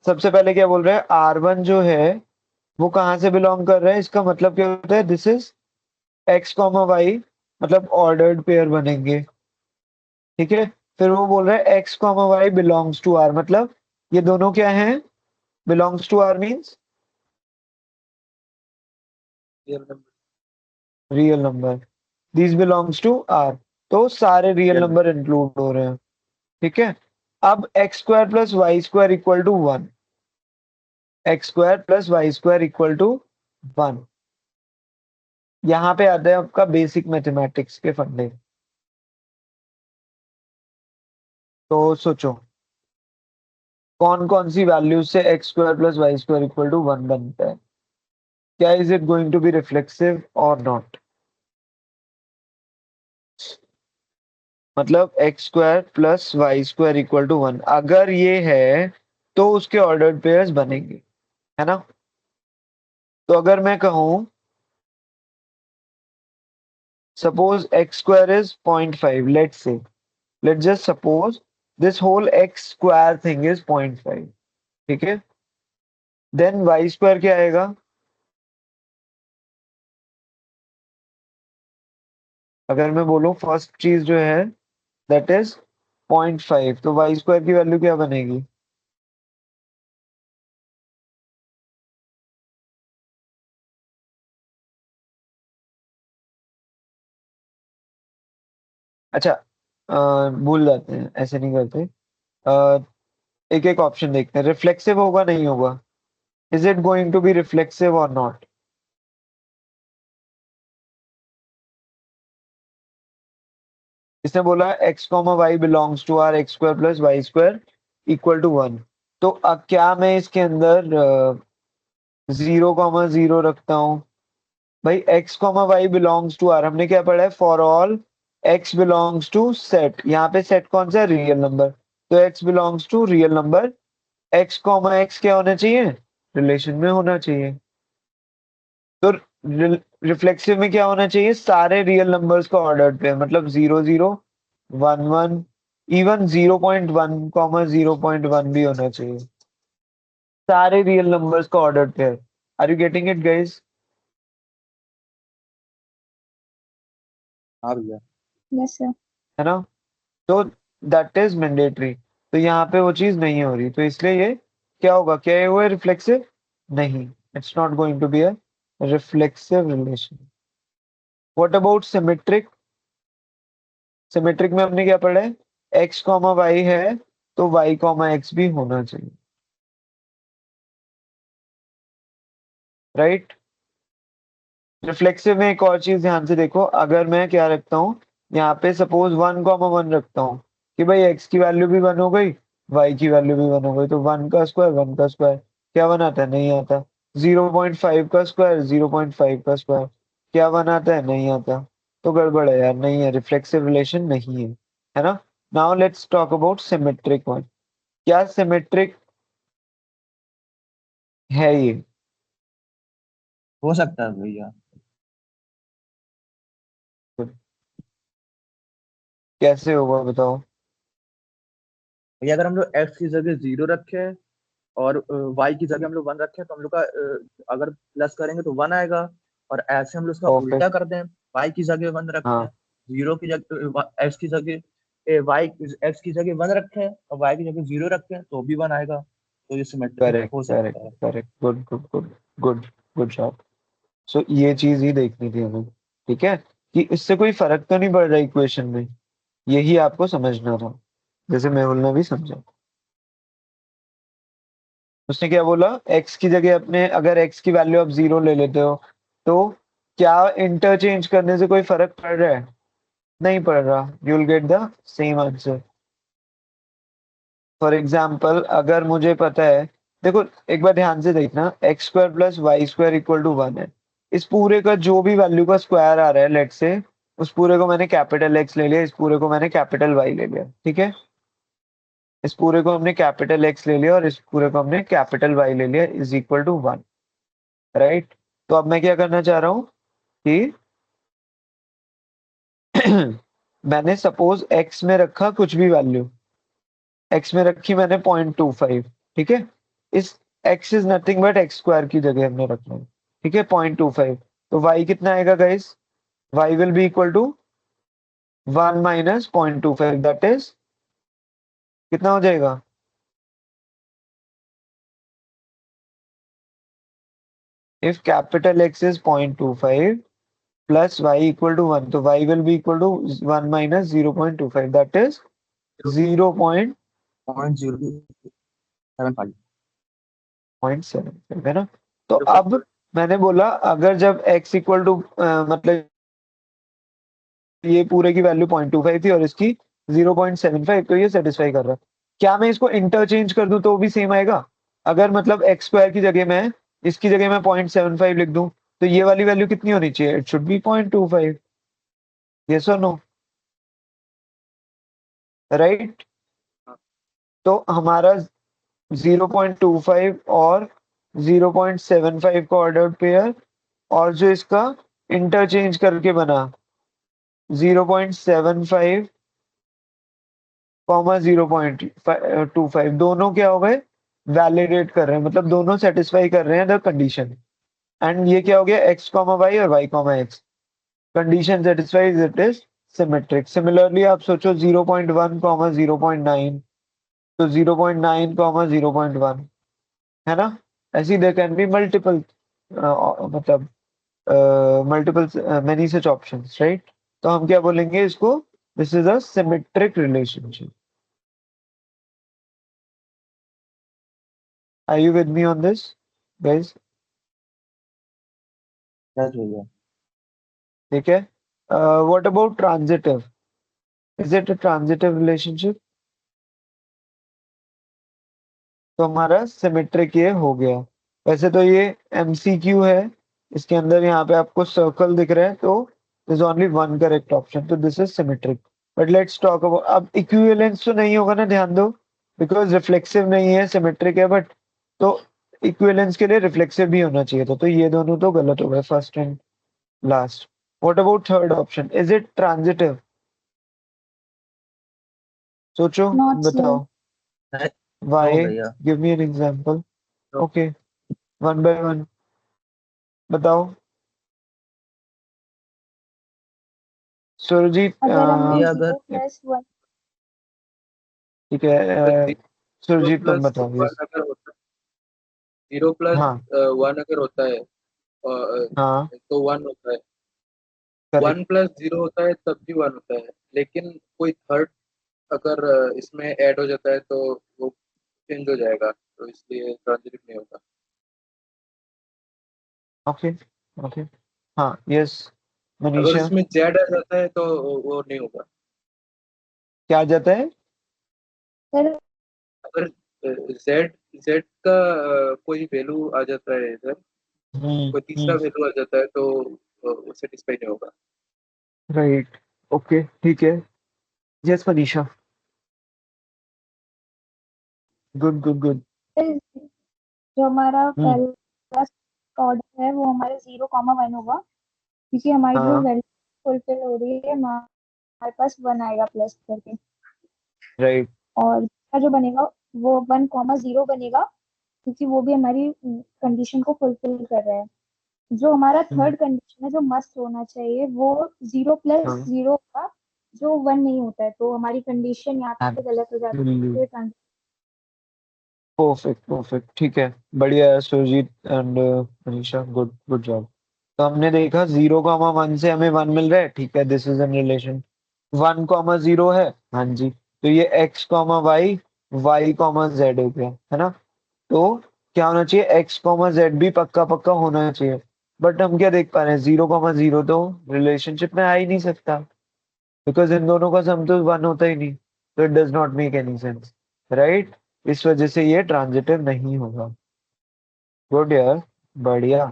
सबसे पहले क्या बोल रहे हैं, R1 जो है वो कहाँ से बिलोंग कर रहा है, इसका मतलब क्या होता है, this is x comma y, मतलब ऑर्डर्ड पेयर बनेंगे। ठीक है, फिर वो बोल रहा है x comma Y belongs to R, मतलब ये दोनों क्या हैं, belongs to R means real number. Real number, this belongs to R, तो सारे रियल रियल नंबर इंक्लूड हो रहे हैं। ठीक है, अब x square plus y square equal to 1, x square plus y square equal to 1, यहाँ पे आता है आपका बेसिक मैथमेटिक्स के फंडे। तो सोचो कौन कौन सी वैल्यूज से x square plus y square equal to 1 बनता है, क्या is it going to be reflexive और नॉट, मतलब x square plus y square equal to 1 अगर ये है तो उसके ऑर्डर्ड पेयर्स बनेंगे, है ना। तो अगर मैं कहूं suppose x square is 0.5, let's just suppose this whole x square thing is 0.5, ठीक है, देन वाई स्क्वायर क्या आएगा, अगर मैं बोलूं फर्स्ट चीज जो है दैट इज 0.5, तो वाई स्क्वायर की वैल्यू क्या बनेगी, अच्छा भूल जाते हैं, ऐसे नहीं करते। एक एक ऑप्शन देखते हैं, रिफ्लेक्सिव होगा नहीं होगा, is it going to be reflexive और नॉट, इसने बोला x comma Y belongs to R x square plus y square equal to 1, तो अब क्या मैं इसके अंदर 0,0 रखता हूँ, भाई x comma Y belongs to R हमने क्या पढ़ा है, for all x belongs to set, यहाँ पे सेट कौन सा है, रियल नंबर, तो x belongs to real number, x comma x क्या होना चाहिए, रिलेशन में होना चाहिए, तो रिफ्लेक्सिव में क्या होना चाहिए, सारे रियल नंबर्स का ऑर्डर पे, मतलब 0 0 1 1, इवन 0.1 कॉमा 0.1 भी होना चाहिए, सारे रियल नंबर्स का ऑर्डर पे। Are you getting it guys, हाँ भैया। Yes sir. है ना, तो दैट इज मैंडेटरी, तो यहाँ पे वो चीज नहीं हो रही, तो इसलिए ये क्या होगा, क्या ये हुआ रिफ्लेक्सिव, नहीं, it's not going to be a reflexive relation. What about symmetric, symmetric में हमने क्या पढ़ा है, एक्स कॉमा वाई है तो वाई कॉमा एक्स भी होना चाहिए, राइट। रिफ्लेक्सिव में एक और चीज ध्यान से देखो, अगर मैं क्या रखता हूँ यहाँ पे सपोज 1,1 रखता हूँ कि भाई एक्स की वैल्यू भी 1 हो गई, वाई की वैल्यू भी 1 हो गई, तो 1 का स्क्वायर क्या बनाता है, नहीं आता, 0.5 का स्क्वायर 0.5 का स्क्वायर क्या बनाता है, नहीं आता, तो गड़बड़ है यार, नहीं है, रिफ्लेक्सिव रिलेशन नहीं है ना। Now let's talk about symmetric one, क्या सिमेट्रिक है ये, हो सकता है भैया। कैसे होगा बताओ, भैया अगर हम लोग एक्स की जगह 0 रखे और वाई की जगह हम लोग 1 रखें तो हम लोग का अगर प्लस करेंगे तो 1 आएगा। और ऐसे हम लोग उसका उल्टा परफेक्ट, कर दें, वाई की जगह 1 रखें, हाँ, 0 की जगह एक्स की जगह वाई एक्स की जगह 1 रखें और वाई की जगह 0 रखें तो भी 1 आएगा, तो ये सिमेट्रिक करेक्ट हो करेक्ट सकता है। Correct, good good good good, good job. So ये चीज ही देखनी थी हमें, ठीक है, कि इससे कोई फर्क तो नहीं पड़ रहा इक्वेशन में, यही आपको समझना था, जैसे मेहुल ने भी समझा। उसने क्या बोला, एक्स की जगह अपने अगर एक्स की वैल्यू आप 0 ले लेते हो तो क्या इंटरचेंज करने से कोई फर्क पड़ रहा है, नहीं पड़ रहा, you will get the same answer. For example अगर मुझे पता है, देखो एक बार ध्यान से देखना, x square plus y square equal to 1 है, इस पूरे का जो भी वैल्यू का स्क्वायर आ रहा है, लेट से उस पूरे को मैंने कैपिटल एक्स ले लिया, इस पूरे को मैंने कैपिटल वाई ले लिया, ठीक है। इस पूरे को हमने कैपिटल एक्स ले लिया और इस पूरे को हमने कैपिटल वाई ले लिया, इज इक्वल टू 1, राइट। तो अब मैं क्या करना चाह रहा हूं कि मैंने सपोज x में रखा कुछ भी वैल्यू, x में रखी मैंने 0.25, ठीक है। इस x is nothing but x square की जगह हमने रखना है, ठीक है, 0.25। तो y कितना आएगा guys, y will be equal to 1 minus 0.25, that is कितना हो जाएगा, if capital X is 0.25 plus y equal to 1, तो y will be equal to 1 minus 0.25, that is 0.075 0.75, है ना। तो अब मैंने बोला अगर जब x इक्वल टू मतलब ये पूरे की वैल्यू 0.25 थी और इसकी 0.75, तो ये सेटिस्फाई कर रहा है। क्या मैं इसको इंटरचेंज कर दूं तो भी सेम आएगा, अगर मतलब एक्स स्क्वायर की जगह मैं इसकी जगह मैं 0.75 लिख दूं, तो ये वाली वैल्यू कितनी होनी चाहिए, इट शुड बी 0.25, यस और नो, राइट। तो हमारा 0.25 और 0.75 का ऑर्डर पेयर, और जो इसका इंटरचेंज करके बना 0.75 कॉमा 0.25, दोनों क्या हो गए, वैलिडेट कर रहे हैं, मतलब दोनों सेटिस्फाई कर रहे हैं द कंडीशन। एंड ये क्या हो गया, x कॉमा वाई और y comma x, condition satisfies, it is symmetric. Similarly आप सोचो 0.1 कॉमा 0.9, तो 0.9 कॉमा 0.1, है ना। ऐसी देयर कैन बी मल्टीपल, मतलब multiple many such options, right. तो हम क्या बोलेंगे इसको, this is a symmetric relationship. Are you with me on this, guys? Yes, भैया। ठीक है। What about transitive? Is it a transitive relationship? तो हमारा सिमेट्रिक ये हो गया। वैसे तो ये MCQ है, इसके अंदर यहाँ पे आपको सर्कल दिख रहा है, तो there's only one correct option, तो this is symmetric। But let's talk about, अब इक्विवेलेंस तो नहीं होगा ना, ध्यान दो, बिकॉज रिफ्लेक्सिव नहीं है, सिमेट्रिक है, बट तो इक्विवेलेंस के लिए रिफ्लेक्सिव भी होना चाहिए था, तो ये दोनों तो गलत हो गए, first and last. What about third option? Is it transitive? सोचो, Not बताओ। so. नहीं, Why? नो भैया। Give me an example. No. Okay, one by one बताओ। सुरजीत, अगर हमने भैया अगर 0+1 ठीक है, जीरो सुरजीत तुम प्लस बताओ। वन यस, अगर होता है, 0+1 हाँ अगर होता है हाँ, तो 1 होता है, करेक्ट। 1+0 होता है तब भी 1 होता है, लेकिन कोई थर्ड अगर इसमें ऐड हो जाता है तो वो चेंज हो जाएगा, तो इसलिए ट्रांजिटिव नहीं होगा। ओके ओके, हाँ यस। अगर मनीषा, इसमें जेड आ जाता है तो वो नहीं होगा। क्या आ जाता है, फिर अगर जेड जेड का कोई वैल्यू आ जाता है इधर, कोई तीसरा हम्म, वैल्यू आ जाता है तो सेटिस्फाई नहीं होगा। राइट, ओके ठीक है। Yes Manisha, good good good. जो हमारा हम्म, पहला ऑर्डर है वो हमारे 0,1 होगा, क्योंकि हमारी जो हाँ, वैल्यू फुलफिल हो रही है हमारे पास 1 आएगा प्लस करके। राइट, और दूसरा जो बनेगा वो 1,0 बनेगा, क्योंकि वो भी हमारी कंडीशन को फुलफिल कर रहा है। जो हमारा थर्ड कंडीशन है जो मस्ट होना चाहिए वो 0+0 का, जो 1 नहीं होता है, तो हमारी कंडीशन यहाँ हाँ, पे गलत हो जाती है। परफेक्ट परफेक्ट, ठीक है, बढ़िया है Surjeet and Manisha, good good job. तो हमने देखा 0,1 से हमें 1 मिल रहा है, ठीक है, दिस इज एन रिलेशन। 1,0 है, हाँ जी, तो ये x,y, y,z हो गया, है ना। तो क्या होना चाहिए, x,z भी पक्का पक्का होना चाहिए, बट हम क्या देख पा रहे हैं, 0,0 तो रिलेशनशिप में आ ही नहीं सकता, बिकॉज इन दोनों का सम तो 1 होता ही नहीं, तो it does not make any sense, right. इस वजह से ये ट्रांजिटिव नहीं होगा। गुड यार, बढ़िया,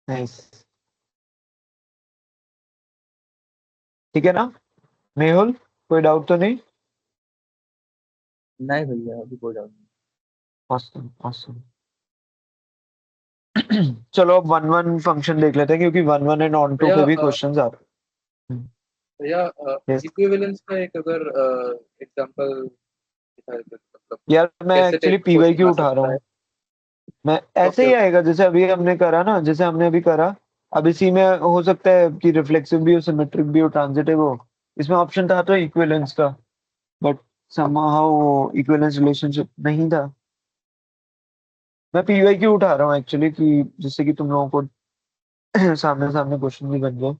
नाइस। ठीक है ना मेहुल, कोई डाउट तो नहीं? नहीं भैया, अभी कोई डाउट नहीं। Awesome awesome. चलो अब वन वन फंक्शन देख लेते हैं, क्योंकि one one and onto भैया पे भी क्वेश्चंस आते हैं। भैया Yes. इक्विवेलेंस का एक अगर एग्जांपल दिखाए तो मतलब यार मैं कैसे एक्चुअली क्वेश्चन पीवाईक्यू आ उठा रहा सकता है। हूँ। मैं ऐसे ओके ही ओके। आएगा जैसे अभी हमने करा ना, जैसे हमने अभी करा। अब इसी में हो सकता है कि रिफ्लेक्सिव भी हो, सिमेट्रिक भी हो, ट्रांजिटिव हो। इसमें ऑप्शन था तो इक्विवेलेंस का, बट समहाउ वो इक्विवेलेंस रिलेशनशिप नहीं था। मैं पीवाईक्यू उठा रहा हूँ एक्चुअली, कि जिससे कि तुम लोगों को सामने सामने क्वेश्चन भी बन जाए।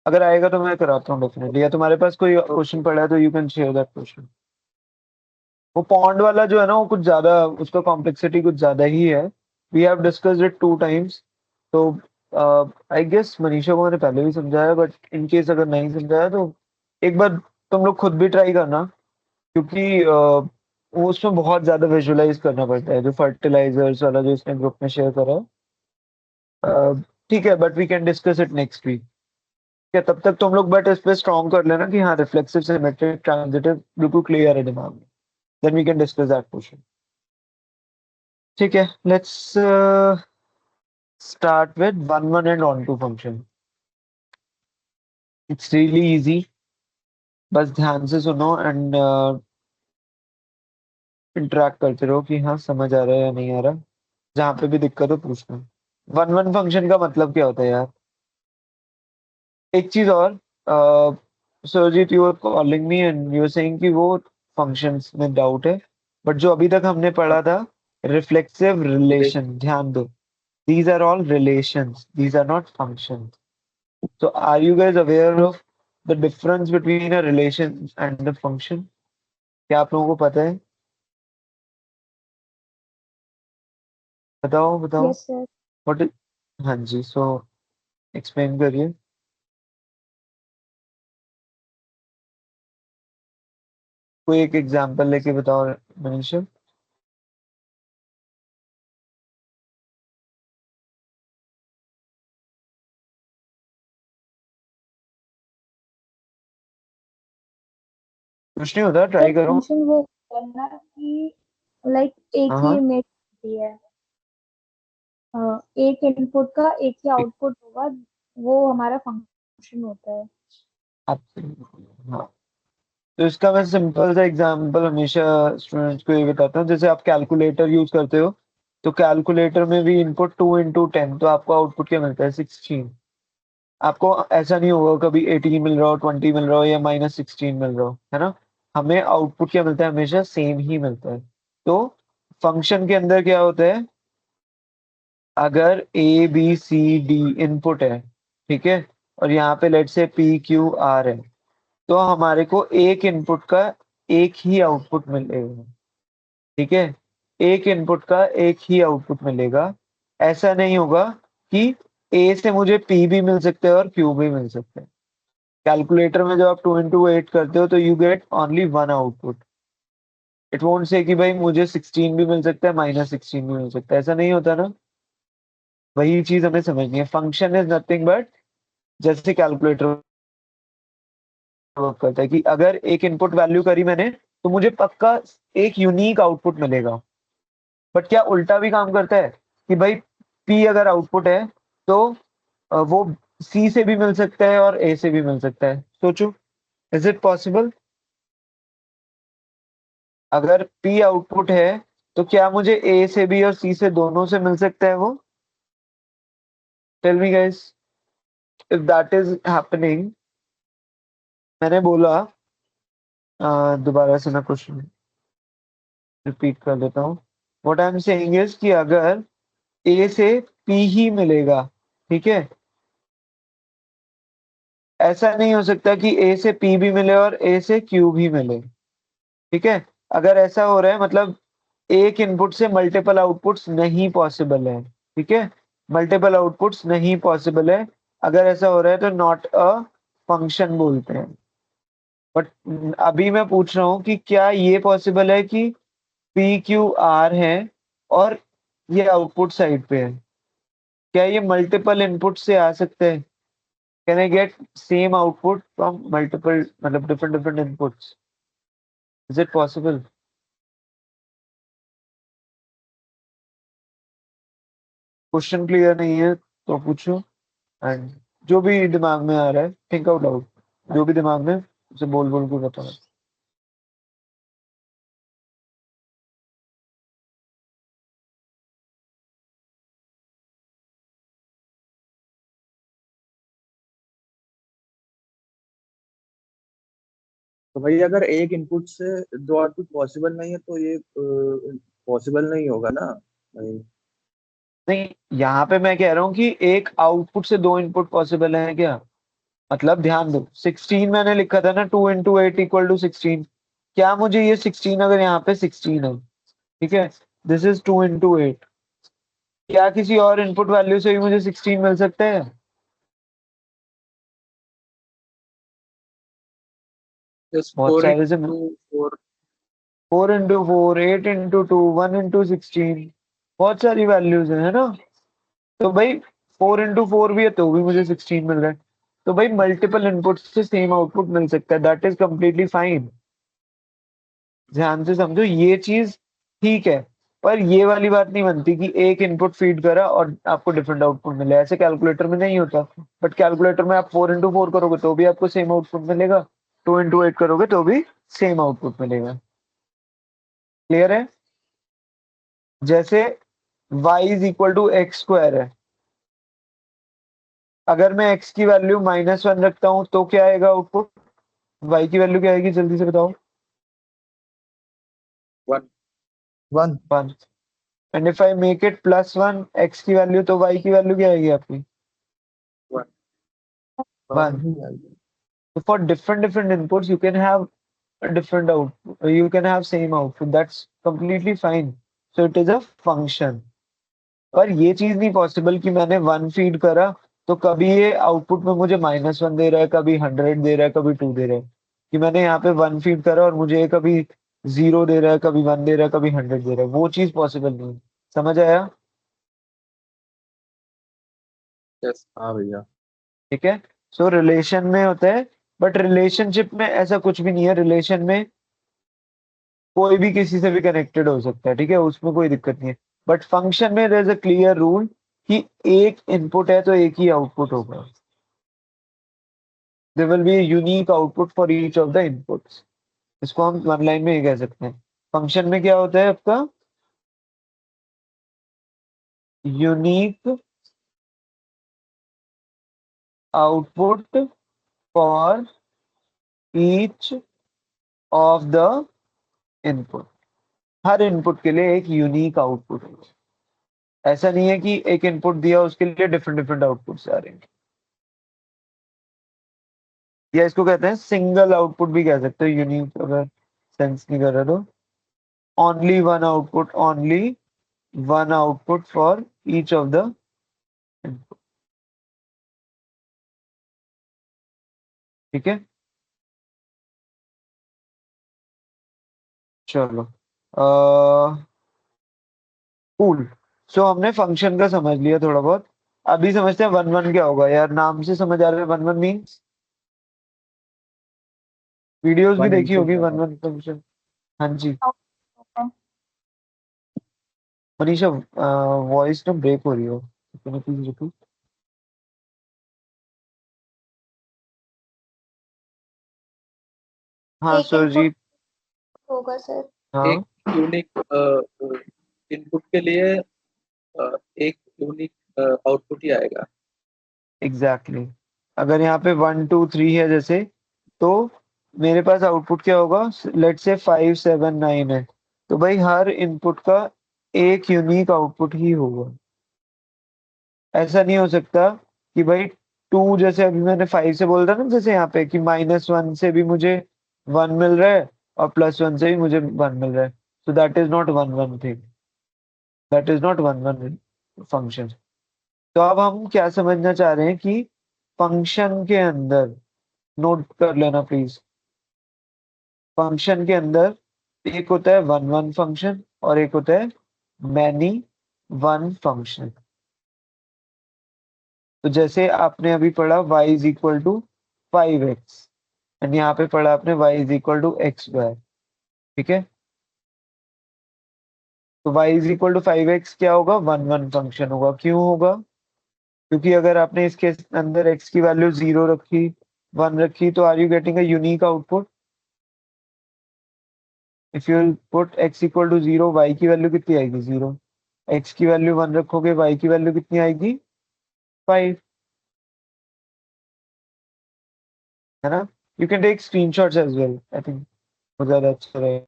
अगर आएगा तो मैं कराता हूँ डेफिनेटली, या तुम्हारे पास कोई क्वेश्चन पड़ा है तो you can share that question. वो पॉन्ड वाला जो है ना, वो कुछ ज्यादा, उसका कॉम्प्लेक्सिटी कुछ ज्यादा ही है। We have discussed it 2 times. तो आई गेस मनीषा को मैंने पहले भी समझाया, बट इन केस अगर नहीं समझाया तो एक बार तुम लोग खुद भी ट्राई करना, क्योंकि वो उसमें बहुत ज्यादा विजुअलाइज करना पड़ता है, जो फर्टिलाइजर्स वाला जो इसने ग्रुप में शेयर करा है। ठीक है, but we can discuss it next week. क्या तब तक तुम लोग बट इस पे स्ट्रॉन्ग कर लेना कि हाँ रिफ्लेक्सिव सिमेट्रिक ट्रांजिटिव बिल्कुल क्लियर है दिमाग में। Then we can discuss that question. ठीक है, let's start with one one and onto function. It's really easy, बस ध्यान से सुनो एंड इंटरेक्ट करते रहो कि हाँ समझ आ रहा है या नहीं आ रहा। जहाँ पे भी दिक्कत हो पूछना। वन वन फंक्शन का मतलब क्या होता है यार? एक चीज और, Surjeet you are calling me and you are saying कि वो फंक्शंस में डाउट है, बट जो अभी तक हमने पढ़ा था रिफ्लेक्सिव रिलेशन। रिलेशन, ध्यान दो। These are all relations. These are not functions. So are you guys aware of the difference between a relation and a function? क्या आप लोगों को पता है? बताओ बताओ। Yes sir. What is... हाँ जी, so explain करिए। कोई एक एग्जांपल लेके बताओ मनीषा। कुछ नहीं होता, सर ट्राई करो। फंक्शन वो होता है ना कि लाइक एक हाँ ही हाँ। इमेज होती है। अ, एक इनपुट का एक ही ठीक, आउटपुट होगा, वो हमारा फंक्शन होता है। हाँ। तो इसका मैं सिंपल सा एग्जांपल हमेशा स्टूडेंट्स को ये बताता हूँ, जैसे आप कैलकुलेटर यूज करते हो, तो कैलकुलेटर में भी इनपुट 2 into 10, तो आपको आउटपुट क्या मिलता है? 16। आपको ऐसा नहीं होगा कभी 18 मिल रहा हो, 20 मिल रहा हो, या -16 मिल रहा हो, है ना? हमें आउटपुट क्या मिलता है? हमेशा सेम ही मिलता है। तो फंक्शन के अंदर क्या होता है? अगर A B C D input है, ठीक है, और यहाँ पे लेट से पी क्यू आर है, तो हमारे को एक इनपुट का एक ही आउटपुट मिलेगा। ठीक है, एक इनपुट का एक ही आउटपुट मिलेगा। ऐसा नहीं होगा कि ए से मुझे पी भी मिल सकता है और क्यू भी मिल सकता है। कैलकुलेटर में जब आप 2 into 8 करते हो तो you get only one output. It won't say कि भाई मुझे 16 भी मिल सकता है, -16 भी मिल सकता है, ऐसा नहीं होता ना। वही चीज हमें समझनी है। फंक्शन इज नथिंग बट, जैसे कैलकुलेटर वर्क करता है कि अगर एक इनपुट वैल्यू करी मैंने, तो मुझे पक्का एक यूनिक आउटपुट मिलेगा। बट क्या उल्टा भी काम करता है कि भाई पी अगर आउटपुट है, तो वो सी से भी मिल सकता है और ए से भी मिल सकता है? सोचो, इज इट पॉसिबल? अगर पी आउटपुट है, तो क्या मुझे ए से भी और सी से दोनों से मिल सकता है वो? Tell me guys, if that is happening. मैंने बोला, दोबारा से मैं क्वेश्चन रिपीट कर देता हूँ। What I am saying is कि अगर ए से पी ही मिलेगा, ठीक है, ऐसा नहीं हो सकता कि ए से पी भी मिले और ए से क्यू भी मिले। ठीक है, अगर ऐसा हो रहा है मतलब एक इनपुट से मल्टीपल आउटपुट्स नहीं पॉसिबल है। ठीक है, मल्टीपल आउटपुट्स नहीं पॉसिबल है। अगर ऐसा हो रहा है तो नॉट अ फंक्शन बोलते हैं। बट अभी मैं पूछ रहा हूँ कि क्या ये पॉसिबल है कि पी क्यू आर है और ये आउटपुट साइड पे है? क्या ये मल्टीपल इनपुट से आ सकते हैं? Can I get same output from multiple मतलब different different inputs? Is it possible? Question clear नहीं है तो पूछो, एंड जो भी दिमाग में आ रहा है थिंक आउट लाउड, जो भी दिमाग में उसे बोल बोल के बताओ। तो भाई अगर एक इनपुट से दो आउटपुट पॉसिबल नहीं है तो ये पॉसिबल नहीं होगा ना भाई। नहीं, यहाँ पे मैं कह रहा हूँ कि एक आउटपुट से दो इनपुट पॉसिबल है क्या? मतलब ध्यान दो, 16 मैंने लिखा था ना, 2 into 8 = 16। क्या मुझे ये 16, अगर यहाँ पे 16 है, ठीक है, दिस इज 2 into 8, क्या किसी और इनपुट वैल्यू से भी मुझे 16 मिल सकता है? Just बहुत 4 सारे से, into 4. 4 into 4, 8 into 2, 1 into 16, बहुत सारी वैल्यूज है ना। तो भाई 4 into 4 भी है तो भी मुझे 16 मिल रहा है। तो भाई मल्टीपल इनपुट से सेम आउटपुट मिल सकता है, दैट इज कंप्लीटली फाइन। ध्यान से समझो ये चीज, ठीक है, पर ये वाली बात नहीं बनती कि एक इनपुट फीड करा और आपको डिफरेंट आउटपुट मिले, ऐसे कैलकुलेटर में नहीं होता। बट कैलकुलेटर में आप 4 into 4 करोगे तो भी आपको सेम आउटपुट मिलेगा, 2 into 8 करोगे तो भी सेम आउटपुट मिलेगा। क्लियर है? जैसे y = x² है, अगर मैं x की वैल्यू -1 रखता हूं तो क्या आएगा आउटपुट? y की वैल्यू क्या आएगी, जल्दी से बताओ। 1. 1। 1। And if I make it +1 x की वैल्यू, तो y की वैल्यू क्या आएगी आपकी? 1. 1। ही आएगा। So for different inputs, you can have a different output. You can have same output. That's completely fine. So it is a function. पर ये चीज नहीं पॉसिबल कि मैंने 1 फीड करा तो कभी ये आउटपुट में मुझे -1 दे रहा है, कभी 100 दे रहा है, कभी 2 दे रहा है। कि मैंने यहाँ पे 1 फीड करा और मुझे ये कभी 0 दे रहा है, कभी 1 दे रहा है, कभी 100 दे रहा है, वो चीज पॉसिबल नहीं है। समझ आया? Yes. हाँ भैया। ठीक है। सो रिलेशन में होता है, बट रिलेशनशिप में ऐसा कुछ भी नहीं है। रिलेशन में कोई भी किसी से भी कनेक्टेड हो सकता है, ठीक है, उसमें कोई दिक्कत नहीं है। बट फंक्शन में there is a clear rule कि एक इनपुट है तो एक ही आउटपुट होगा। There will be unique output for each of the inputs. इसको हम वन लाइन में ये कह सकते हैं। फंक्शन में क्या होता है आपका? Unique output for each of the input. Her input के लिए एक यूनिक आउटपुट है। ऐसा नहीं है कि एक इनपुट दिया उसके लिए डिफरेंट डिफरेंट आउटपुट्स आ रहे हैं। या इसको कहते हैं सिंगल आउटपुट भी कह सकते हो, यूनिक अगर सेंस नहीं कर रहा तो। Only one output, only one output for each of the input. ठीक है, चलो। कूल। सो हमने फंक्शन का समझ लिया थोड़ा बहुत। अभी समझते हैं वन वन क्या होगा। यार नाम से समझ आ रहा है वन वन मीन्स, वीडियोस भी 1 देखी इनपुट होगी है। One one function. हाँ जी। Okay. मनीषा, वॉइस ना ब्रेक हो रही हो, प्लीज रिपीट। हाँ एक इनपुट सुरजीत। होगा सर। एक हाँ यूनिक इनपुट के लिए एक यूनिक आउटपुट ही आएगा। Exactly exactly। अगर यहाँ पे 1 2 3 है जैसे, तो मेरे पास आउटपुट क्या होगा? लेट से 5 7 9 है, तो भाई हर इनपुट का एक यूनिक आउटपुट ही होगा। ऐसा नहीं हो सकता कि भाई 2, जैसे अभी मैंने 5 से बोल रहा ना, जैसे यहाँ पे कि -1 से भी मुझे 1 मिल रहा है और +1 से भी मुझे 1 मिल रहा है। So that is not one one thing, that is not one one function. तो अब हम क्या समझना चाह रहे हैं कि फंक्शन के अंदर, नोट कर लेना प्लीज, फंक्शन के अंदर एक होता है वन वन फंक्शन और एक होता है मैनी वन फंक्शन। तो जैसे आपने अभी पढ़ा y is equal to 5x and यहाँ पे पढ़ा आपने y is equal to x square, ठीक है। तो y is equal to 5x क्या होगा, 1 1 फंक्शन होगा। क्यों होगा, क्योंकि अगर आपने इसके अंदर x की वैल्यू 0 रखी, 1 रखी, तो are you getting a unique output. If you put x equal to 0, y की वैल्यू कितनी आएगी 0, x की वैल्यू 1 रखोगे, y की वैल्यू कितनी आएगी 5, है ना। You can take screenshots as well, I think वो ज्यादा अच्छा रहेगा।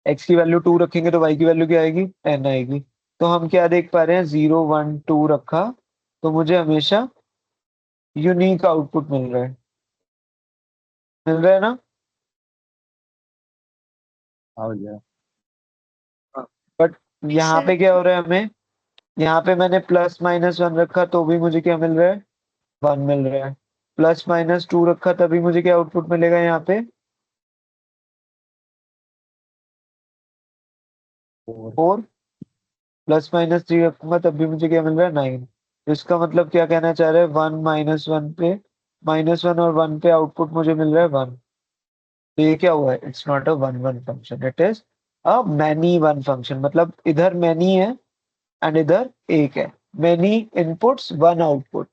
x की वैल्यू 2 रखेंगे तो y की वैल्यू क्या आएगी 10 आएगी। तो हम क्या देख पा रहे हैं, 0 1 2 रखा तो मुझे हमेशा यूनिक आउटपुट मिल रहा है ना। हाँ भैया। बट यस यहाँ सर। पे क्या हो रहा है, हमें यहाँ पे मैंने +-1 रखा तो भी मुझे क्या मिल रहा है, 1 मिल रहा है। +-2 रखा तभी मुझे क्या आउटपुट मिलेगा यहाँ पे, और 4। +-3 रखूंगा तब भी मुझे क्या मिल रहा है, 9। तो इसका मतलब क्या कहना चाह रहे हैं, 1 -1 पे, -1 और 1 पे आउटपुट मुझे मिल रहा है 1। तो ये क्या हुआ है, it's not a 1 1 function, it is a many one function. मतलब इधर मैनी है एंड इधर एक है। मैनी इनपुट्स वन आउटपुट,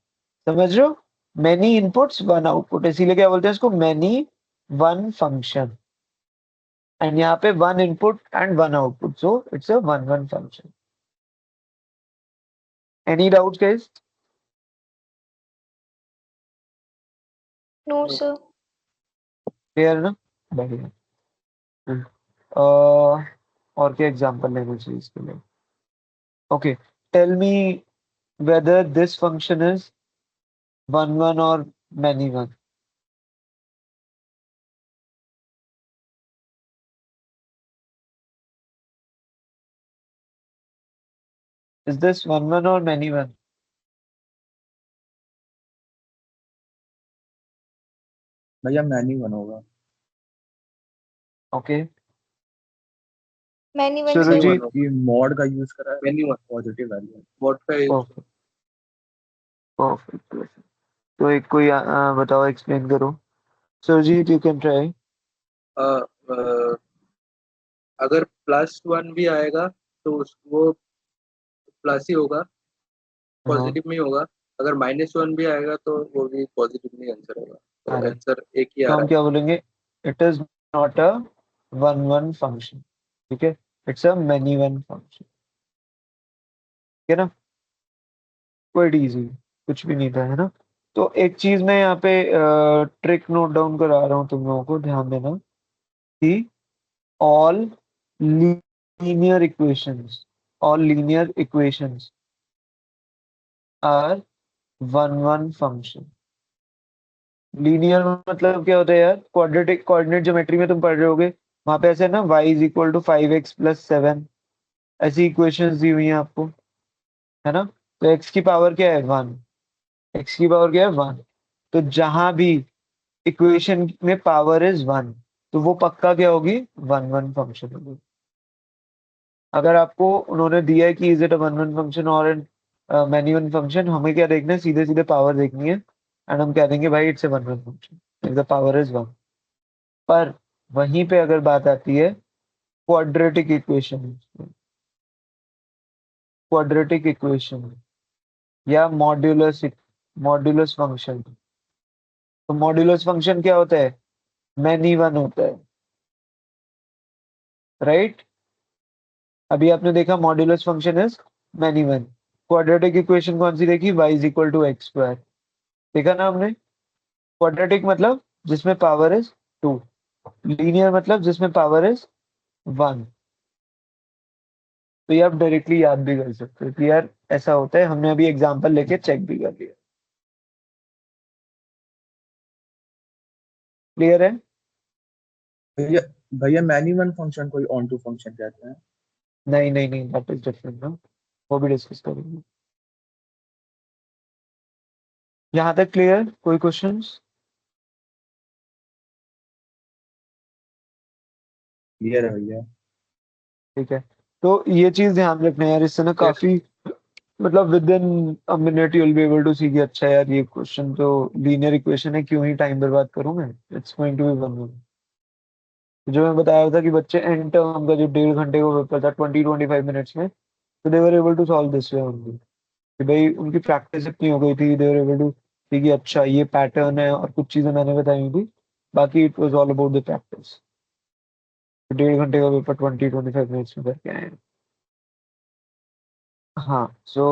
समझ रहे हो, मैनी इनपुट्स वन आउटपुट, इसीलिए क्या बोलते हैं इसको, मैनी वन फंक्शन। एंड यहाँ पे 1 input and 1 output, so it's a 1 1 function. Any doubts guys? No sir. Clear ना, बढ़िया। और क्या एग्जांपल लेना चाहिए इसके लिए, okay. Tell me whether this function is 1 1 or many 1. Is this 1 1 or many 1? भैया मैनी वन होगा। Okay. मैनी वन शुरू मैनी सर। जी। वन होगा, ये मॉड का यूज करा है, many one. Positive value. What का यूज? Perfect perfect. तो एक कोई बताओ, एक्सप्लेन करो। Surjeet you can try. अगर +1 भी आएगा तो वो प्लस ही होगा, हाँ, पॉजिटिव में ही होगा। अगर -1 भी आएगा तो वो भी पॉजिटिव में आंसर होगा, तो अरे आंसर एक ही तो आ हम रहा क्या बोलेंगे, it is not a 1 1 function, ठीक है, it's a many one function, ठीक है ना। क्वाइट इजी, कुछ भी नहीं था, है ना। तो एक चीज मैं यहाँ पे ट्रिक नोट डाउन करा रहा हूँ तुम लोगों को, ध्यान देना कि all linear equations all linear equations are one one function। Linear मतलब क्या होता है यार, क्वाड्रेटिक कोऑर्डिनेट ज्योमेट्री में तुम पढ़ रहे होगे, वहां पे ऐसे ना y is equal to 5x + 7, ऐसी इक्वेशंस दी हुई हैं आपको, है ना। तो x की पावर क्या है 1, x की पावर क्या है 1। तो जहां भी इक्वेशन में पावर इज 1 तो वो पक्का क्या होगी, 1 1 फंक्शन होगी। अगर आपको उन्होंने दिया है कि इज इट अ 1 1 फंक्शन और एन मैनी वन फंक्शन, हमें क्या देखना है, सीधे सीधे पावर देखनी है एंड हम कह देंगे भाई it's a 1 1 function if the power is 1। पर वहीं पे अगर बात आती है क्वाड्रेटिक इक्वेशन, क्वाड्रेटिक इक्वेशन या मॉड्यूलस फंक्शन, तो मॉड्यूलस फंक्शन क्या होता है, मैनी वन होता है, राइट। अभी आपने देखा modulus function is many one. Quadratic equation कौन सी देखी, y is equal to x square, देखा ना हमने। क्वाड्रेटिक मतलब जिसमें पावर इज 2, लीनियर मतलब जिसमें पावर इज 1। तो ये आप डायरेक्टली याद भी कर सकते हो कि यार ऐसा होता है, हमने अभी एग्जांपल लेके चेक भी कर लिया। क्लियर है। भैया भैया मैनी वन फंक्शन को ऑन टू फंक्शन कहते हैं। नहीं नहीं नहीं, दैट इज डिफरेंट ना, वो भी डिस्कस करेंगे। यहाँ तक क्लियर, कोई क्वेश्चंस? क्लियर है भैया। ठीक है, तो ये चीज ध्यान रखना यार, इससे ना काफी मतलब within a minute you will be able to see कि अच्छा यार ये क्वेश्चन तो लीनियर इक्वेशन है, क्यों ही टाइम बर्बाद करूं मैं, it's going to be one. जो मैं बताया था कि बच्चे एंड टर्म का जो 1.5 घंटे का पेपर था 20-25 मिनट्स में, तो they were able to solve this way only, कि भाई उनकी प्रैक्टिस इतनी हो गई थी, दे वर एबल टू सी कि अच्छा ये पैटर्न है, और कुछ चीजें मैंने बताई थी, बाकी it was all about the practice. 1.5 घंटे का पेपर 20-25 मिनट्स में करके आए हैं। हाँ, सो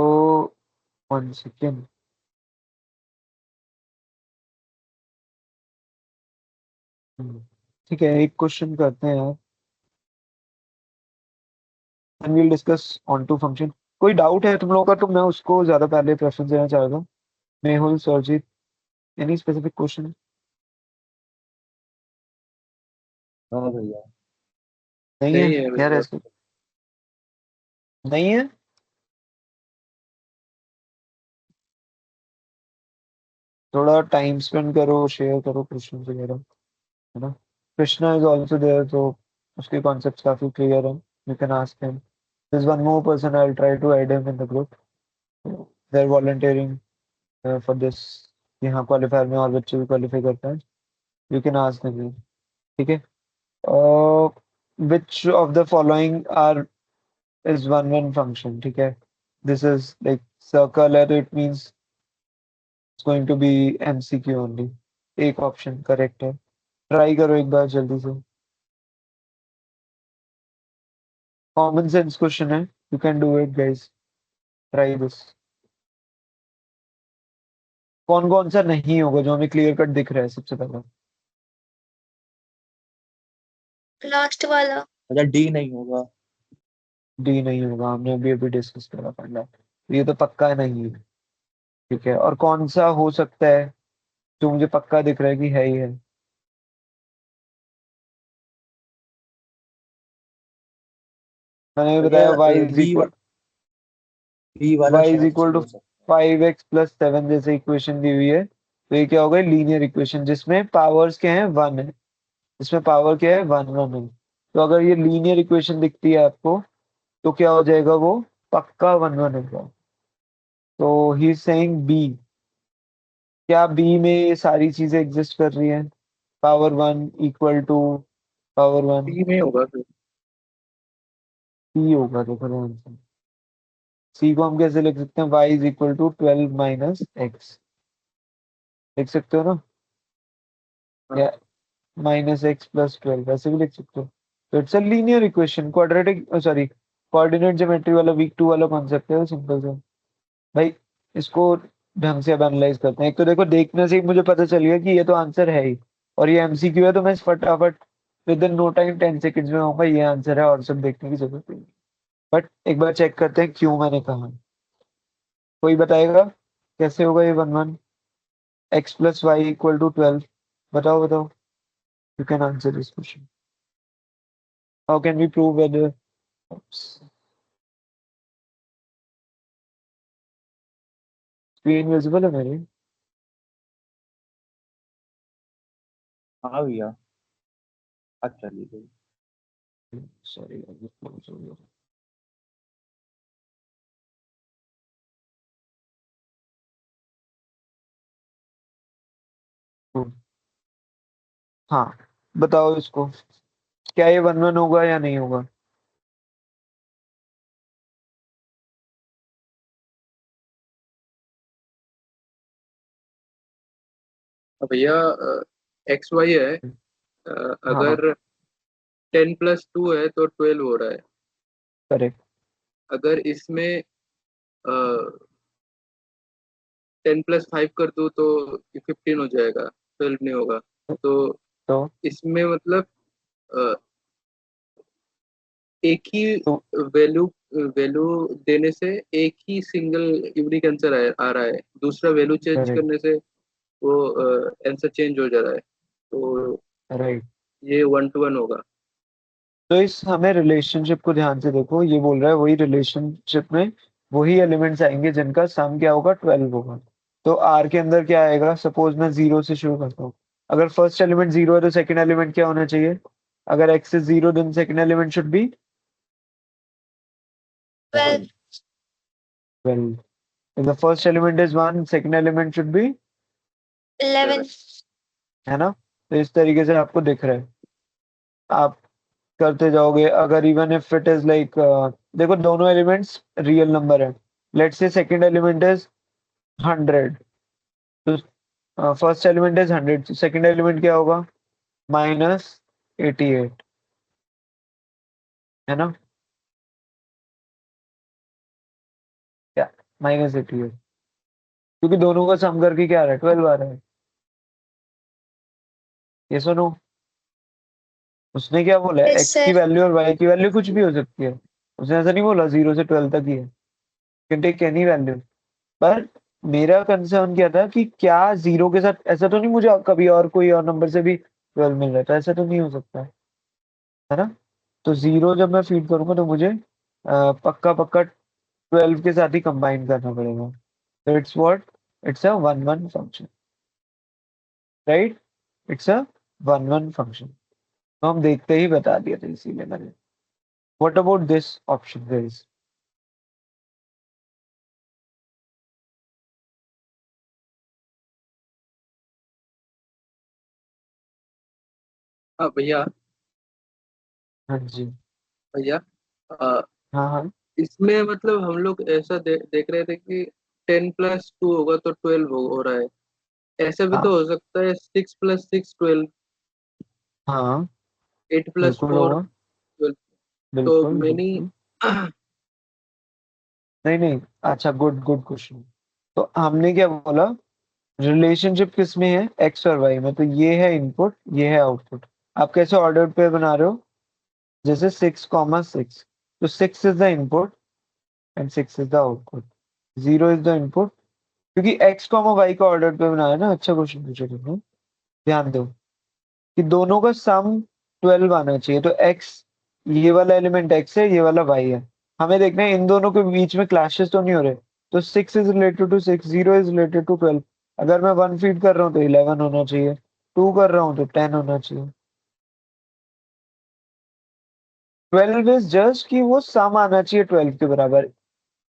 1 सेकेंड। ठीक है, एक क्वेश्चन करते हैं यार, and we'll discuss onto function. कोई डाउट है तुम लोगों का तो मैं उसको ज्यादा पहले प्रेफरेंस देना चाहूंगा। Mehul, Sarjeet, any specific question? हाँ भैया। नहीं है नहीं है यार भैया। ऐसे? नहीं है? थोड़ा टाइम स्पेंड करो, शेयर करो क्वेश्चन वगैरह, है ना? कृष्णा इज ऑल्सो देयर, तो उसके कॉन्सेप्ट काफी क्लियर है, you can ask him. This one more person I will try to add him in the group, they are volunteering for this. यहाँ क्वालिफायर में और बच्चे भी क्वालिफाई करते हैं, यू कैन आस्क हिम। ठीक है। Which of the following are is one one function? ठीक है, दिस इज लाइक सर्कल है, तो it means it's going to be MCQ only. एक ऑप्शन करेक्ट है, ट्राई करो एक बार जल्दी से। कॉमन सेंस क्वेश्चन है, you can do it guys, try this. कौन कौन सा नहीं होगा जो हमें क्लियर कट दिख रहा है सबसे पहले? लास्ट वाला। अच्छा, डी नहीं होगा। डी नहीं होगा, हमने अभी अभी डिस्कस करा पहले, ये तो पक्का नहीं है। ठीक है, और कौन सा हो सकता है जो मुझे पक्का दिख रहा है कि है ही है? मैंने भैया बताया y is b equal b वाला y इज शायद इक्वल से टू हो सकता 5x+7 जैसे इक्वेशन दी हुई है, तो ये क्या होगा? लीनियर इक्वेशन जिसमें पावर्स क्या है? वन है। इसमें पावर क्या है? वन वन है। तो अगर ये लीनियर इक्वेशन दिखती है आपको, तो क्या हो जाएगा वो? पक्का वन वन होगा। तो ही सेइंग बी। क्या बी में ये सारी चीजें एग्जिस्ट कर रही हैं? Power one equal to power one, C में होगा फिर। सी होगा। देखो ध्यान से, सी को हम कैसे लिख सकते हैं? y is equal to 12 - x, लिख सकते हो ना? हाँ। या -x+12 वैसे भी लिख सकते हो। तो it's a linear equation, quadratic sorry coordinate geometry वाला वीक टू वाला कॉन्सेप्ट है, सिंपल सा। भाई इसको ढंग से अब एनालाइज करते हैं। एक तो देखो, देखने से ही मुझे पता चल गया कि ये तो आंसर है ही, और ये एमसीक्यू है, तो मैं फटाफट within no time 10 seconds में होगा ये आंसर है, और सब देखने की जरूरत नहीं। बट एक बार चेक करते हैं क्यों मैंने कहा। कोई बताएगा कैसे होगा ये वन वन? x+y = 12, बताओ बताओ। You can answer this question. How can we prove whether? Screen visible है मेरी? हाँ भैया। अच्छा चलिए। सॉरी, हाँ, बताओ इसको, क्या ये वन वन होगा या नहीं होगा? अब भैया एक्स वाई है। हाँ, अगर 10+2 है तो 12 हो रहा है। करेक्ट। अगर इसमें 10+5 कर दूँ तो 15 हो जाएगा, 12 नहीं होगा। तो तो इसमें मतलब अ, एक ही तो वैल्यू वैल्यू देने से एक ही सिंगल यूनिक आंसर आ रहा है, दूसरा वैल्यू चेंज करेक्ट, करने से वो आंसर चेंज हो जा रहा है। तो राइट। ये 1 to 1 होगा। तो इस हमें रिलेशनशिप को ध्यान से देखो, ये बोल रहा है वही रिलेशनशिप में वही एलिमेंट्स आएंगे जिनका सम क्या होगा? 12 होगा। तो आर के अंदर क्या आएगा? सपोज मैं जीरो से शुरू करता हूँ। अगर फर्स्ट एलिमेंट जीरो है तो सेकंड एलिमेंट क्या होना चाहिए? अगर x is zero then second element should be 12। 12. If the first element is 1, second element should be 11। है ना? तो इस तरीके से आपको दिख रहा है, आप करते जाओगे। अगर even if it is like, देखो दोनों एलिमेंट्स रियल नंबर है। Let's say second element is 100, तो फर्स्ट एलिमेंट इज 100, तो सेकंड एलिमेंट क्या होगा? -88, है ना? क्या -88? क्योंकि दोनों का सम करके क्या आ रहा है? 12 आ रहा है। ये सुनो, उसने क्या बोला है? यस एक्स की सर। वैल्यू और वाई की वैल्यू कुछ भी हो सकती है। उसने ऐसा नहीं बोला 0 से 12 तक ही है, कैन टेक एनी वैल्यू। पर मेरा कंसर्न क्या था कि क्या जीरो के साथ ऐसा तो नहीं मुझे कभी और कोई और नंबर से भी 12 मिल रहा था? ऐसा तो नहीं हो सकता है ना? तो जीरो जब मैं फीड करूंगा तो मुझे पक्का पक्का 12 के साथ ही कंबाइन करना पड़ेगा। तो it's what, it's a one one function, right? It's a one one function. तो हम देखते ही बता दिया था, इसीलिए मैंने। What about this option guys? हाँ भैया। हाँ जी। भैया, अ, हाँ हाँ इसमें मतलब हम लोग ऐसा देख रहे थे कि 10+2 होगा तो 12 हो रहा है। ऐसा भी हाँ तो हो सकता है 6+6 12, हाँ, 8+4 बिल्कुल होगा। 12। तो बिल्कुल मैंने बिल्कुल। नहीं नहीं, अच्छा, गुड गुड क्वेश्चन। तो हमने क्या बोला? रिलेशनशिप किस में है? एक्स और वाई में। तो ये है इनपुट, ये है आउटपुट। आप कैसे ऑर्डर पे बना रहे हो? जैसे 6,6, तो 6 is the input and 6 is the output, 0 is the input. क्योंकि एक्स कॉमा वाई का ऑर्डर पे बनाया ना। अच्छा क्वेश्चन पूछा तुमने। ध्यान दो कि दोनों का सम 12 आना चाहिए। तो एक्स, ये वाला एलिमेंट एक्स है, ये वाला वाई है। हमें देखना है इन दोनों के बीच में क्लैशेस तो नहीं हो रहे। तो 6 is related to 6, 0 is related to 12। अगर मैं 1 फीड कर रहा हूँ तो 11 होना चाहिए, 2 कर रहा हूँ तो 10 होना चाहिए। 12 इज जस्ट कि वो सम आना चाहिए 12 के बराबर।